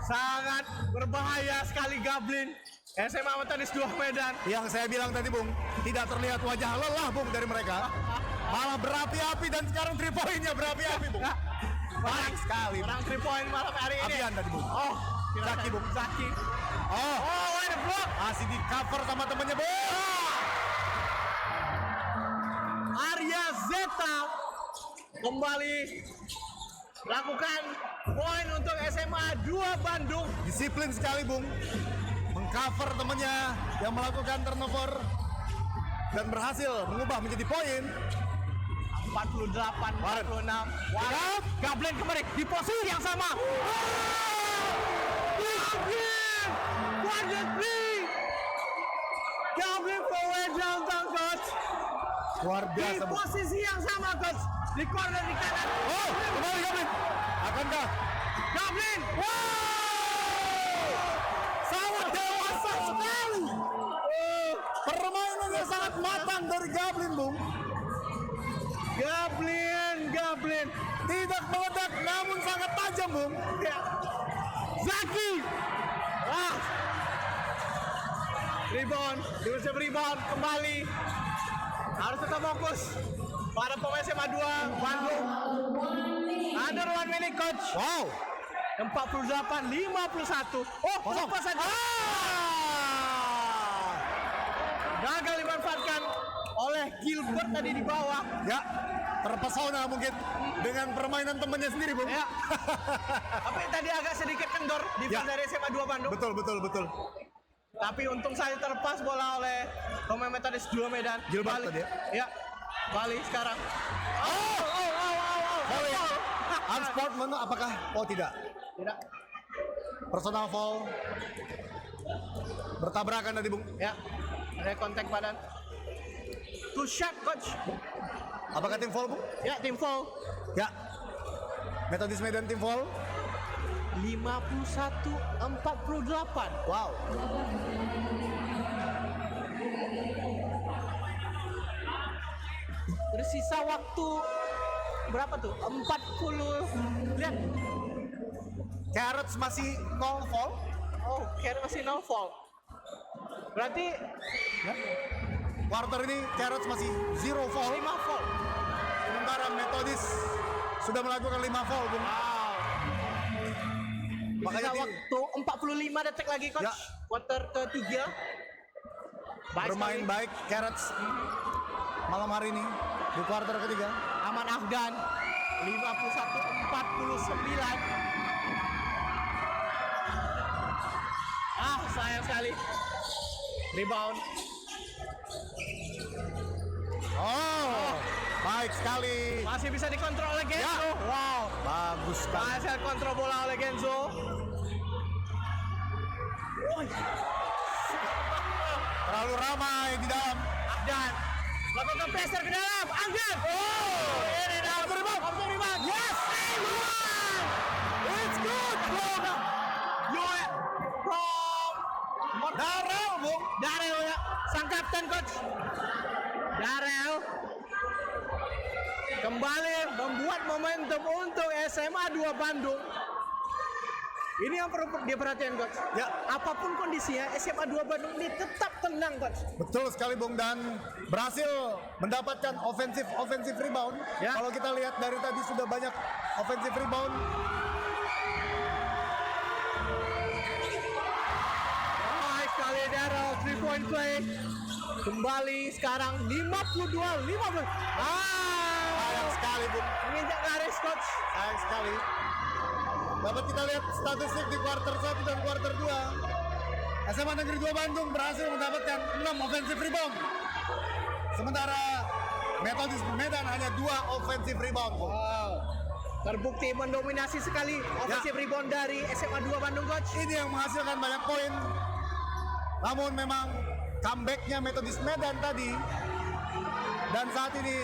Sangat berbahaya sekali Gablin. SMA Metodis 2 Medan. Yang saya bilang tadi, Bung, tidak terlihat wajah lelah, Bung, dari mereka. Malah berapi-api dan sekarang 3 poinnya berapi-api, Bung. Baik sekali. Orang 3 point malam hari ini. Apian tadi, Bung. Oh, Zaki, Bung. Zaki. Oh, Oh, what a block. masih di cover sama temennya, Bung. Arya Zeta kembali lakukan poin untuk SMA 2 Bandung. Disiplin sekali, Bung. Mengcover temennya yang melakukan turnover dan berhasil mengubah menjadi poin. 48-46. Wow. Gablin kembali di posisi yang sama. Gablin! What the three? Gablin forward downtown coach. Luar Di biasa, Bung. posisi yang sama coach. Di corner di kanan. Oh, kembali Gablin. Akankah? Gablin! Wow! Sangat dewasa sekali. Permainannya sangat matang dari Gablin, Bung. Gablin. Tidak meledak namun sangat tajam, Bung. Ya. Zaki. Wah. Rebound, defensive rebound kembali. Harus tetap fokus para pemain SMA 2 Bandung. Under 1 minute coach. Wow. 48-51. Oh, Kosong. lepas saja. Gagal dimanfaatkan oleh Gilbert tadi di bawah. Ya, terpesona mungkin dengan permainan temannya sendiri, Bung. Ya. Tapi tadi agak sedikit kendor di Ya. dari SMA 2 Bandung. Betul. Tapi untung saja terlepas bola oleh pemain Metodis 2 Medan. Gilbert Balik. tadi ya? Ya. Balik sekarang. Foul ya? Unsport mana? Apakah? Oh tidak. Tidak. Personal foul. Bertabrakan tadi, Bung. Ya. Ada kontak badan. Two shot coach. Apakah tim foul, Bung? Ya, tim foul. Ya. Metodis Medan tim foul. 51-48. Wow. Tersisa waktu berapa tuh? 40. Lihat. Carrots masih 0 foul. Oh, Karen masih no foul. Berarti Quarter ini Carrots masih 0 foul. 5 foul. Sementara Metodis sudah melakukan 5 foul, Bung. Wow. Makanya Sisa di- waktu 45 detik lagi coach. Ya. Quarter ketiga. Baik bermain sekali. baik Carrots malam hari ini. di kuarter ketiga. Aman Afgan 51-49. Sayang sekali. Rebound. Baik sekali. Masih bisa dikontrol oleh Genzo. Ya. Wow. Bagus sekali. Berhasil kontrol bola oleh Genzo. Terlalu ramai di dalam. Afgan melakukan pressure ke dalam. Afgan. Ini dalam rebound. Yes. It's good, bro. Darel, Bung. Darel ya, sang kapten coach. Darel kembali membuat momentum untuk SMA 2 Bandung. Ini yang perlu diperhatikan coach. Ya. Apapun kondisinya, SMA 2 Bandung ini tetap tenang coach. Betul sekali, Bung, dan berhasil mendapatkan offensive rebound. Ya. Kalau kita lihat dari tadi sudah banyak offensive rebound. Sekali Darel 3-point play. Kembali sekarang 52-50. Sayang sekali, Bung. Menginjak garis coach. Sayang sekali. Dapat kita lihat statistik di kuarter 1 dan kuarter 2. SMA Negeri 2 Bandung berhasil mendapatkan 6 offensive rebound. Sementara Metodis Medan hanya 2 offensive rebound, Bung. Wow. Terbukti mendominasi sekali offensive rebound dari SMA 2 Bandung coach. Ini yang menghasilkan banyak poin. Namun memang comebacknya Metodis Medan tadi dan saat ini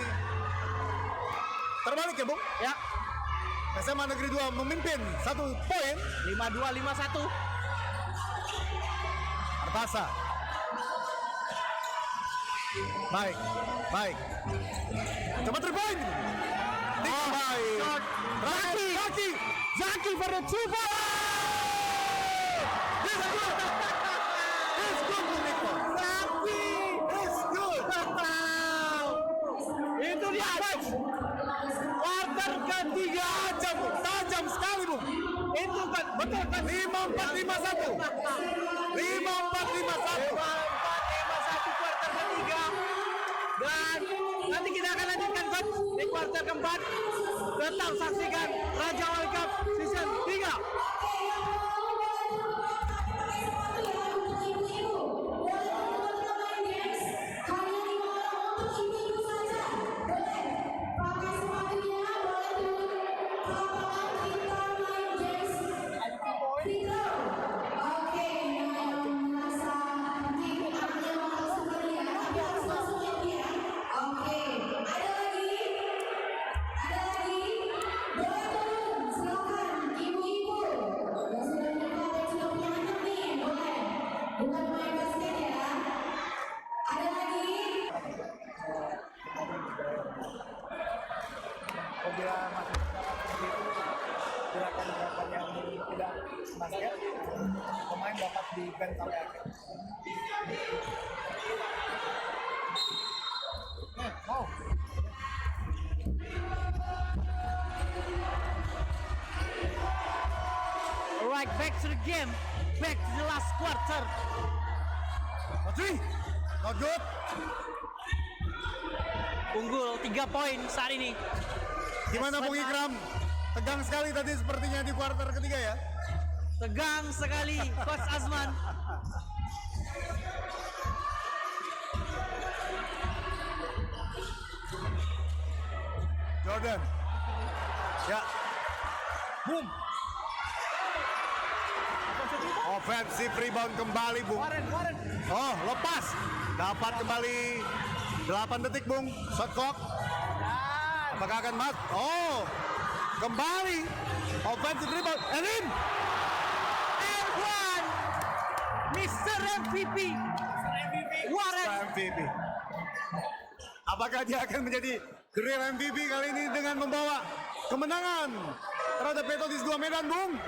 terbalik ya, Bung? Ya. SMA Negeri 2 memimpin 1 poin. 52-51. Artasa. Baik. Coba 3 point. Baik. Zaki for the 2 point. Itu dia coach. Kuarter ketiga Tajam sekali, Bung. itu kan betul kan 54-51. 54-51. 54-51 kuarter ketiga. Dan nanti kita akan lanjutkan coach di kuarter keempat. Tetap saksikan Raja World Cup season 3. Apabila masih gerakan-gerakan yang tidak basket, pemain dapat di ban sampai akhir. Alright, back to the game. Back to the last quarter. Not good. Unggul 3 poin saat ini. Gimana Bung Ikram? Tegang sekali tadi sepertinya di kuarter ketiga ya. Tegang sekali Coach Azman. Jordan. Ya. Boom. Offensive rebound kembali, Bung. Warren. Oh, lepas. Dapat kembali 8 detik, Bung. Shot clock. Apakah akan mat? Oh, kembali. Offensive rebound. And in. And one. Mr. MVP. Warren. MVP. Apakah dia akan menjadi the real MVP kali ini dengan membawa kemenangan terhadap Metodis 2 Medan, Bung?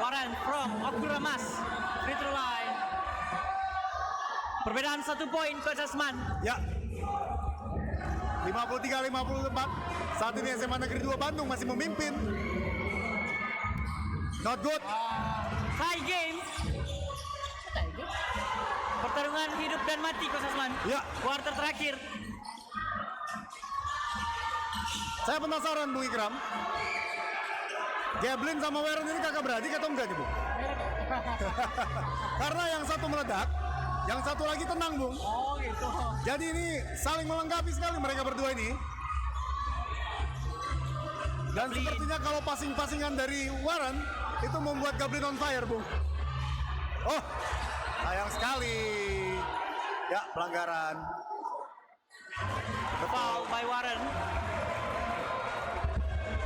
Warren from Okuramas. Free throw line. Perbedaan 1 poin Coach Azman. Ya. 53-54. Saat ini SMA Negeri 2 Bandung masih memimpin. Not good. Tie game. pertarungan hidup dan mati Coach Asman. Ya. Kuarter terakhir. Saya penasaran Bung Ikram. Gablin sama Warren ini kakak beradik atau enggak nih Bung? Karena yang satu meledak, yang satu lagi tenang Bung. Oh gitu. Jadi ini saling melengkapi sekali mereka berdua ini. Dan sepertinya kalau passing-passingan dari Warren itu membuat Gablin on fire Bung. Oh, sayang sekali. Ya, pelanggaran. Foul by Warren.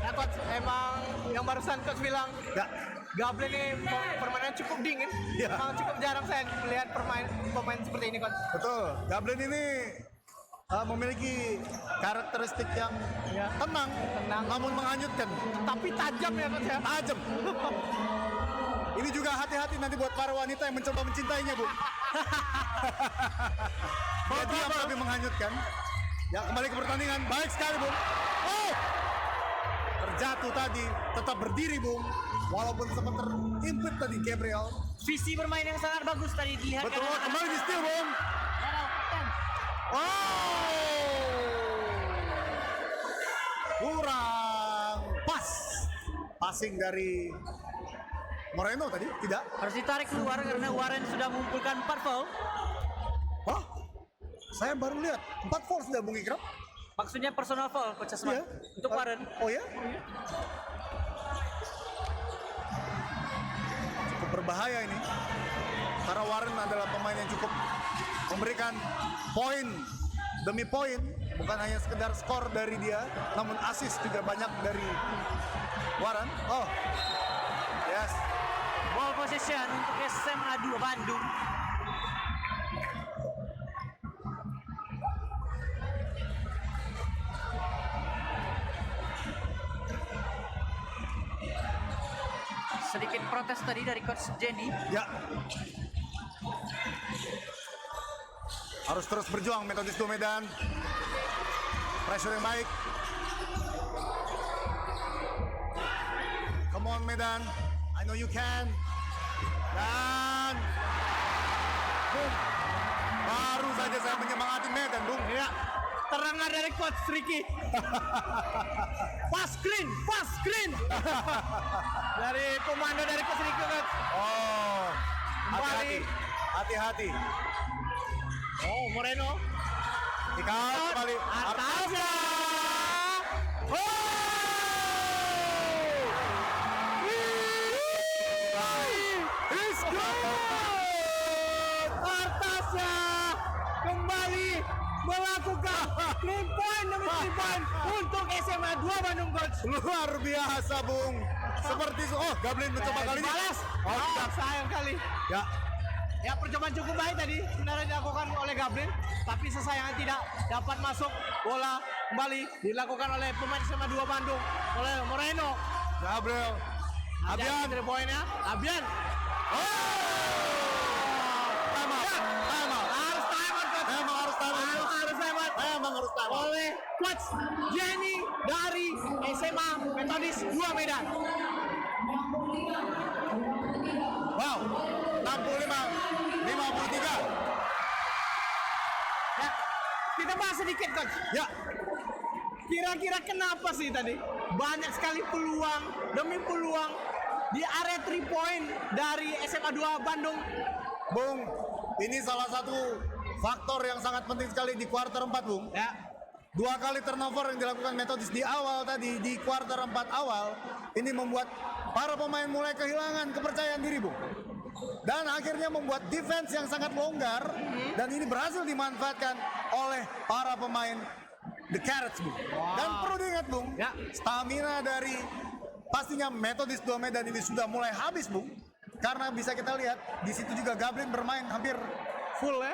Ya Coach, emang yang barusan Coach bilang Ya, Gablin ini permainan cukup dingin. Ya. Emang cukup jarang saya melihat pemain seperti ini Coach. betul. Gablin ini memiliki karakteristik yang Ya. tenang, namun menghanyutkan. Tapi tajam ya Coach ya. Tajam. Ini juga hati-hati nanti buat para wanita yang mencoba mencintainya, Bu. Jadi yang lebih menghanyutkan. Ya, kembali ke pertandingan. Baik sekali, Bung. Oh! Terjatuh tadi, tetap berdiri, Bung. Walaupun sempat terimpit tadi Gabriel. Visi bermain yang sangat bagus tadi dilihat. Betul, kembali di steal, Bung. Wow! Kurang pas. Passing dari Moreno tadi, tidak? Harus ditarik keluar karena Warren sudah mengumpulkan 4 foul. Hah? Saya baru lihat 4 foul sudah Bung Ikram. Maksudnya personal foul Coach Asman. Iya. Untuk Warren. Oh ya? Cukup berbahaya ini. Karena Warren adalah pemain yang cukup memberikan poin demi poin, bukan hanya sekedar skor dari dia, namun assist juga banyak dari Warren. Oh. Yes. Ball possession untuk SMA 2 Bandung. Sedikit protes tadi dari Coach Jenny. Ya. Harus terus berjuang Metodis Dua Medan. Pressure yang baik. Come on Medan. I know you can. Dan boom. Baru saja saya menyemangati Medan, Bung. Ya, terangan dari Coach Ricky. Pas screen. Dari komando dari Coach Ricky Coach. Oh. Hati-hati. Hati-hati. Oh, Moreno. Dikal kembali. Artaza. He's good. Artaza kembali melakukan 3 point demi 3 point untuk SMA 2 Bandung Coach. Luar biasa, Bung. Seperti oh, Gablin mencoba kali ini. Balas. Oh, tidak. Sayang kali. Ya, Ya, percobaan cukup baik tadi sebenarnya dilakukan oleh Gablin, tapi sesayangnya tidak dapat masuk. Bola kembali dilakukan oleh pemain SMA 2 Bandung oleh Moreno. Gabriel. Abian. Dari poinnya, Abian. Time out. Time out. Harus timeout Coach. Memang harus time out. Harus timeout Memang harus time out. oleh Coach Jenny dari SMA Metodis 2 Medan. Wow. 65-53. Ya, kita bahas sedikit Coach. Ya, Kira-kira kenapa sih tadi banyak sekali peluang demi peluang di area 3 point dari SMA 2 Bandung. Bung. Ini salah satu faktor yang sangat penting sekali di kuarter 4, Bung. Ya, 2 kali turnover yang dilakukan Metodis di awal tadi, di kuarter 4 awal, ini membuat para pemain mulai kehilangan kepercayaan diri, Bung. Dan akhirnya membuat defense yang sangat longgar, dan ini berhasil dimanfaatkan oleh para pemain The Carrots, Bung. Dan perlu diingat, Bung, Ya. stamina dari pastinya Metodis 2 Medan ini sudah mulai habis, Bung. Karena bisa kita lihat, di situ juga Gablin bermain hampir full ya.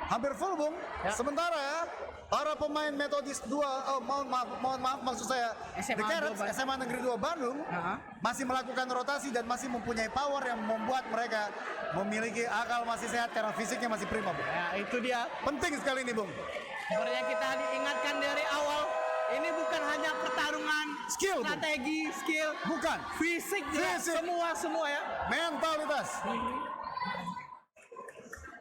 hampir full, Bung. Ya. Sementara para pemain Metodis 2, mohon maaf maksud saya SMA The Carrots, 2 SMA Negeri 2 Bandung masih melakukan rotasi dan masih mempunyai power yang membuat mereka memiliki akal masih sehat karena fisiknya masih prima, Bung. Ya, itu dia. Penting sekali ini, Bung. Seperti yang kita diingatkan dari awal, ini bukan hanya pertarungan Skill, Bung. strategi, skill, Bukan fisik juga, Fisik. semua ya. mentalitas.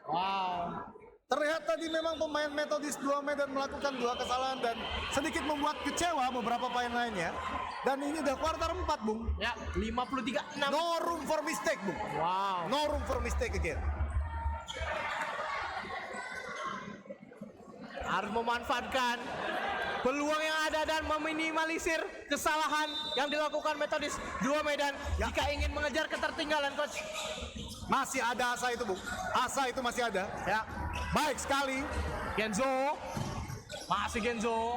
Wow. Terlihat tadi memang pemain Metodis 2 Medan melakukan 2 kesalahan dan sedikit membuat kecewa beberapa pemain lainnya. Dan ini udah kuarter 4, Bung. Ya, 53-6. No room for mistake, Bung. Wow. No room for mistake again. Harus memanfaatkan peluang yang ada dan meminimalisir kesalahan yang dilakukan Metodis 2 Medan Ya. jika ingin mengejar ketertinggalan, Coach. Masih ada asa itu, Bung. Asa itu masih ada. Ya, Baik sekali. Genzo. Masih Genzo.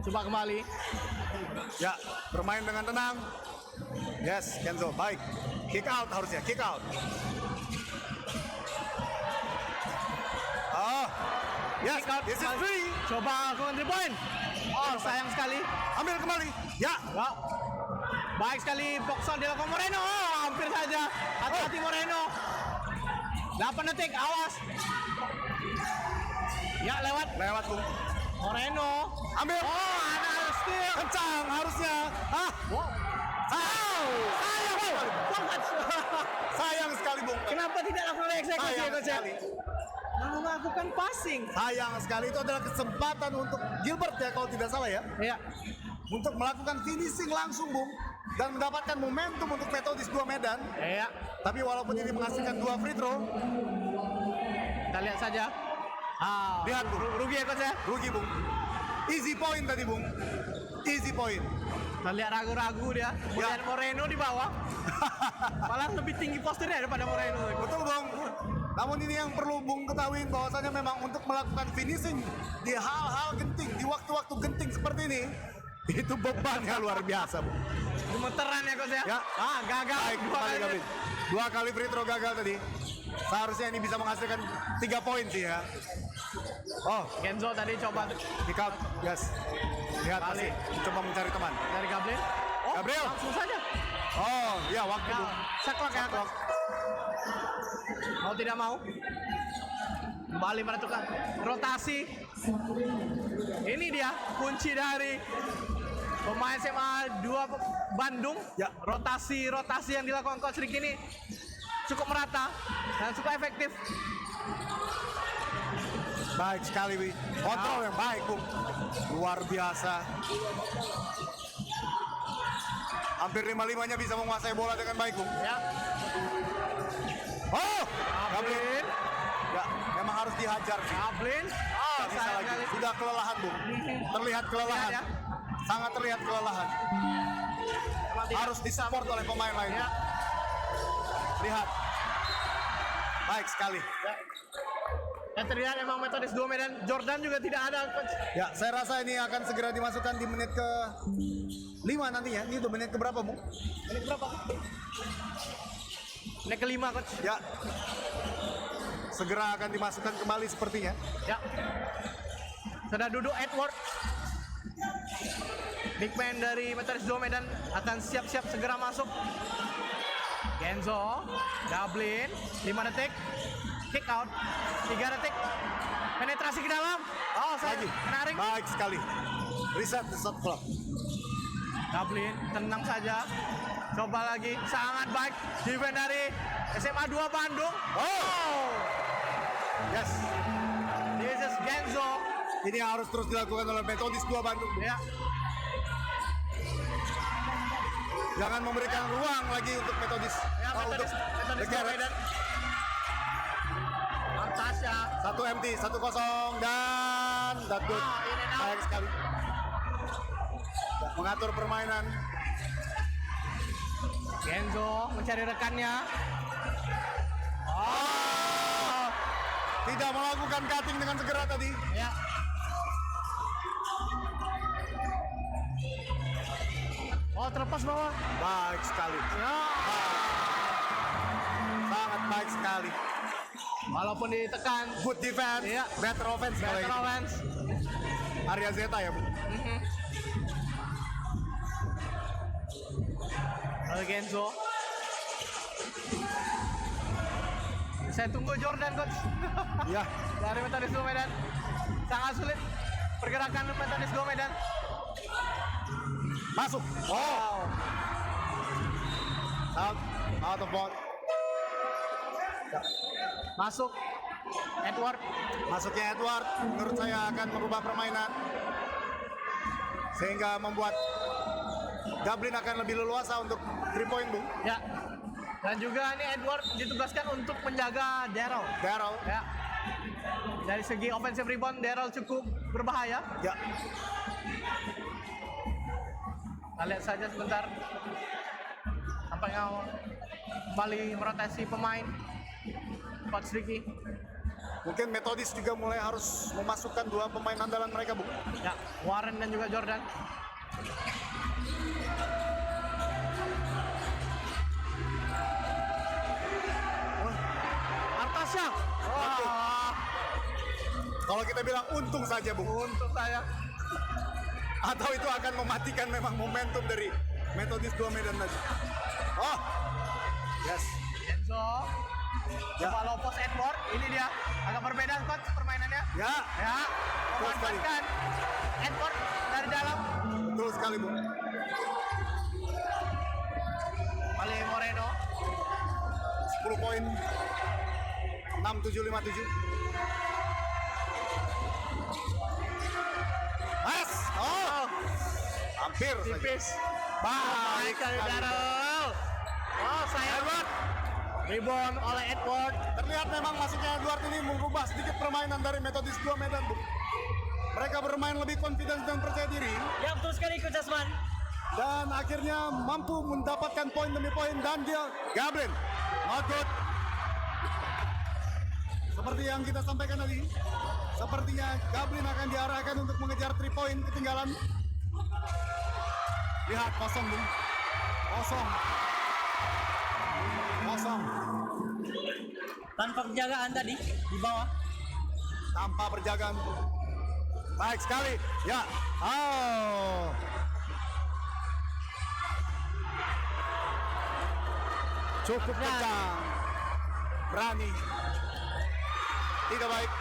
Coba kembali. Ya, bermain dengan tenang. Yes, Kenzo, baik. Kick out harusnya, kick out. Oh, yes, Kick out. this is free. Coba lakukan 3 point. Oh, sayang sekali. Ambil kembali. Ya, Ya. Baik sekali boxon dilakukan Moreno. Oh, hampir saja. Hati-hati Moreno. 8 detik, awas. Ya, lewat. lewat, Bung. Moreno. Ambil. Oh, ada steal. Kencang harusnya. Ah, Wow. Sayang. Banget. sayang sekali, Bung. Kenapa tidak lakukan eksekusi, Sayang Coach? sekali. Melakukan passing. Sayang sekali, itu adalah kesempatan untuk Gilbert ya kalau tidak salah ya. Ya. Untuk melakukan finishing langsung, Bung. Dan mendapatkan momentum untuk Metodis 2 Medan. Ya. Tapi walaupun ini menghasilkan 2 free throw, Kita lihat saja. lihat, Bung. Rugi ya, Coach ya? Rugi, Bung. Easy point tadi, Bung. Easy point. Kita lihat ragu-ragu dia. Kemudian Moreno di bawah. Malah lebih tinggi posturnya daripada Moreno. Betul, Bung. Namun ini yang perlu Bung ketahui bahwasanya memang untuk melakukan finishing di hal-hal genting, di waktu-waktu genting seperti ini, itu bebannya luar biasa, Bung. Gemeteran ya, Coach ya? Ya. Gagal. Baik, Dua kembali kali. Gavin. 2 kali free throw gagal tadi. Seharusnya ini bisa menghasilkan 3 poin sih ya. Oh, Genzo tadi coba kick out. Yes. Lihat masih coba mencari teman. dari Gabriel. Oh, Gabriel. langsung saja. Oh, iya waktu, Ya, Bung. saklek ya, Saklek. Coach. Mau tidak mau. Kembali menentukan rotasi. Ini dia kunci dari pemain SMA 2 Bandung. Ya. Rotasi yang dilakukan Coach Rick ini cukup merata dan cukup efektif. Baik sekali, Wi. Kontrol yang baik, Bung. Luar biasa. Hampir 5-5-nya bisa menguasai bola dengan baik, Bung. Ya. Oh, Gablin. Gablin. Ya, memang harus dihajar sih. Gablin. Oh, Nggak bisa sayang lagi. sekali. Sudah kelelahan, Bung. Terlihat kelelahan. Lihat ya. Sangat terlihat kelelahan. Memang tidak Harus disupport oleh pemain lain. Ya. Lihat. Baik sekali. Yang terlihat memang Metodis 2 Medan. Jordan juga tidak ada, Coach. Ya, saya rasa ini akan segera dimasukkan di menit ke 5 nantinya. Ini udah menit ke berapa, Bung? Menit berapa? Menit kelima, Coach. Ya. Segera akan dimasukkan kembali sepertinya. Ya. Sudah duduk Edward. Big man dari Metodis 2 Medan akan siap-siap segera masuk. Genzo, Gablin, 5 detik. Kick out, 3 detik. Penetrasi ke dalam. Oh, saya Lagi. menarik. Baik sekali. Reset the shot clock. Gablin, tenang saja. Coba lagi, sangat baik. Defense dari SMA 2 Bandung. Oh. Yes. This is Genzo. Ini harus terus dilakukan oleh Metodis 2 Bandung. Ya, Jangan memberikan ruang lagi untuk Metodis. ya untuk Metodis The 2 Carrots. Medan. Artasya. 1 empty, 1-0 dan that good. Ah, in and out. Baik sekali. Mengatur permainan. Genzo mencari rekannya. Oh. Tidak melakukan cutting dengan segera tadi. Ya. Oh, terlepas bawah. Baik sekali. Ya. Sangat baik sekali. Walaupun ditekan. Good defense, Iya. better offense. kalau Better ini. offense. Arya Zeta ya, Bu. Genzo. Saya tunggu Jordan, Coach. Iya. Dari Metodis 2 Medan. Sangat sulit pergerakan Metodis 2 Medan. Masuk. Oh, Wow. out of bounds. Masuk Edward. Masuknya Edward menurut saya akan merubah permainan sehingga membuat Gablin akan lebih leluasa untuk 3 point, Bung. Ya. Dan juga ini Edward ditugaskan untuk menjaga Daryl. Daryl. Ya. Dari segi offensive rebound Daryl cukup berbahaya. Ya. Kita lihat saja sebentar. Tampaknya kembali merotasi pemain. Coach Ricky. Mungkin Methodist juga mulai harus memasukkan 2 pemain andalan mereka, Bung. Ya, Warren dan juga Jordan. Artasha. Wah, Kalau kita bilang untung saja, Bung. untuk saya. Atau itu akan mematikan memang momentum dari Methodist 2 Medan tadi. Oh. Yes. Enzo. Ya. Coba low post Edward. Ini dia. Agak berbeda coach permainannya. Ya. Ya. Betul sekali. Memanfaatkan Edward dari dalam. Betul sekali, Bung. Ale Moreno. 10 poin. 6-7-5-7. Mas. Oh. Hampir saja. Tipis. Baik Dari sekali. Daryl. Oh, saya Edward. Rebound oleh Edward. Terlihat memang masuknya Edward ini merubah sedikit permainan dari Methodist 2 Medan, Bung. Mereka bermain lebih confidence dan percaya diri Ya betul sekali Coach Asman. dan akhirnya mampu mendapatkan poin demi poin dan dia Gablin. Not good. Seperti yang kita sampaikan tadi, sepertinya Gablin akan diarahkan untuk mengejar 3 poin ketinggalan. Lihat kosong, Bung. Kosong. Tanpa penjagaan tadi di bawah. Tanpa perjagaan. Baik sekali. Ya. Oh. Cukup kencang. Berani. Tidak baik.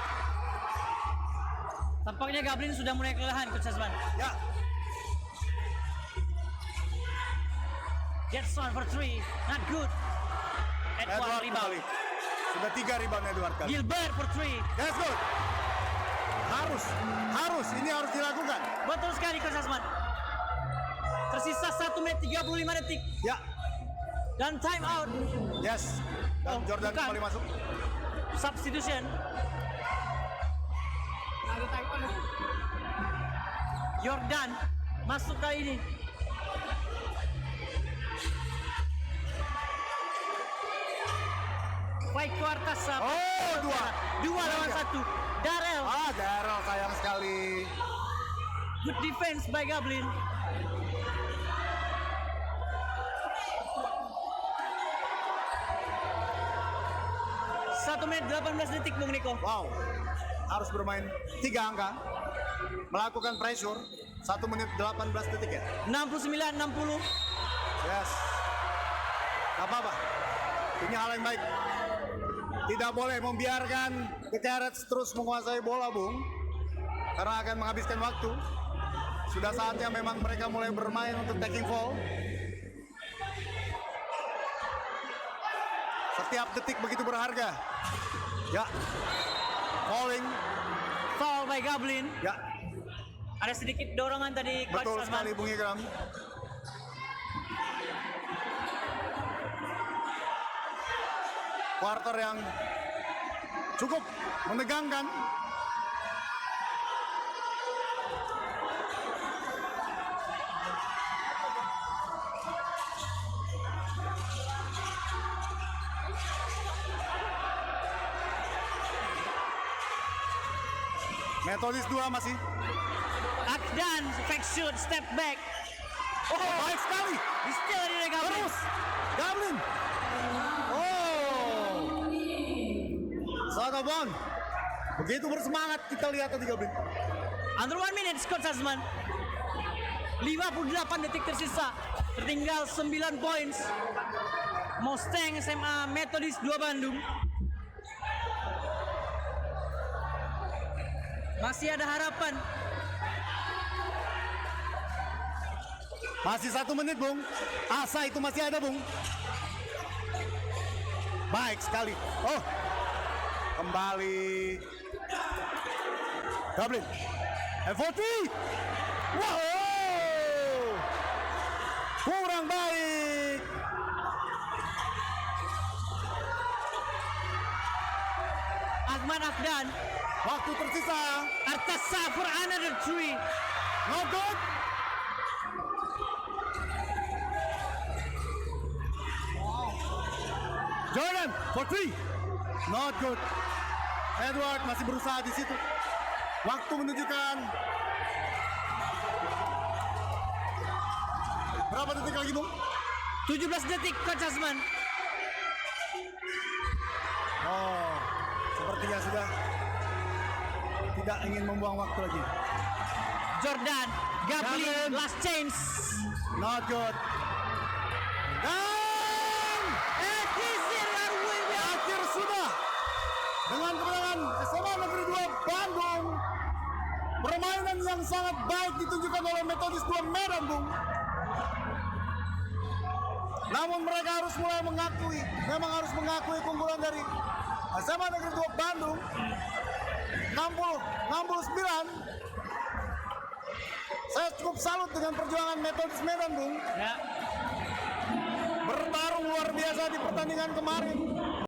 Tampaknya Gablin sudah mulai kelelahan Coach Asman. Ya. Jetson for 3, not good. Edward rebound. kembali. Sudah 3 rebound Edward kali. Gilbert for 3. That's good. Harus. Ini harus dilakukan. Betul sekali Coach Asman. Tersisa 1 menit 35 detik Ya. dan time out. Yes. Dan Oh, Jordan bukan. kembali masuk. Substitution. Jordan masuk kali ini. Baik Kuartas. Oh, 2 lawan 1. Daryl. Daryl sayang sekali. Good defense by Gablin. Satu menit 18 detik Bung Niko. Wow. Harus bermain 3 angka. Melakukan pressure 1 menit 18 detik ya. 69-60. Yes. Gak apa-apa. Ini hal yang baik. Tidak boleh membiarkan The Carrots terus menguasai bola, Bung. Karena akan menghabiskan waktu. Sudah saatnya memang mereka mulai bermain untuk taking fall. Setiap detik begitu berharga. Ya. Falling. Foul by Gablin. Ya. Ada sedikit dorongan tadi Coach Betul Asman. sekali, Bung Ikram. Quarter yang cukup menegangkan. Methodist 2 masih. Akdan, fake shoot, step back. Oh, baik sekali. Still dari Gablin. Terus. Gablin. Oh. Satobon. Begitu bersemangat kita lihat tadi Gablin. Under 1 minute Coach Asman. 58 detik tersisa. Tertinggal 9 points. Mustang SMA Methodist 2 Bandung. Masih ada harapan. Masih 1 menit, Bung. Asa itu masih ada, Bung. Baik sekali. Oh, kembali. Dublin. F40. Wow. Kurang baik. Ahmad Afdan. Waktu tersisa. Artasa for another 3. Not good. Jordan for 3. Not good. Edward masih berusaha di situ. Waktu menunjukkan berapa detik lagi, Bung? 17 detik Coach Asman. Oh, sepertinya sudah tidak ingin membuang waktu lagi. Jordan, Gablin, Gablin. last chance. Not good. Dan akhir sudah dengan kemenangan SMA Negeri 2 Bandung. Permainan yang sangat baik ditunjukkan oleh Metodis 2 Medan, Bung. Namun mereka harus mulai mengakui, memang harus mengakui keunggulan dari SMA Negeri 2 Bandung 69. Saya cukup salut dengan perjuangan Metodis Medan, Bung. Ya. Bertarung luar biasa di pertandingan kemarin.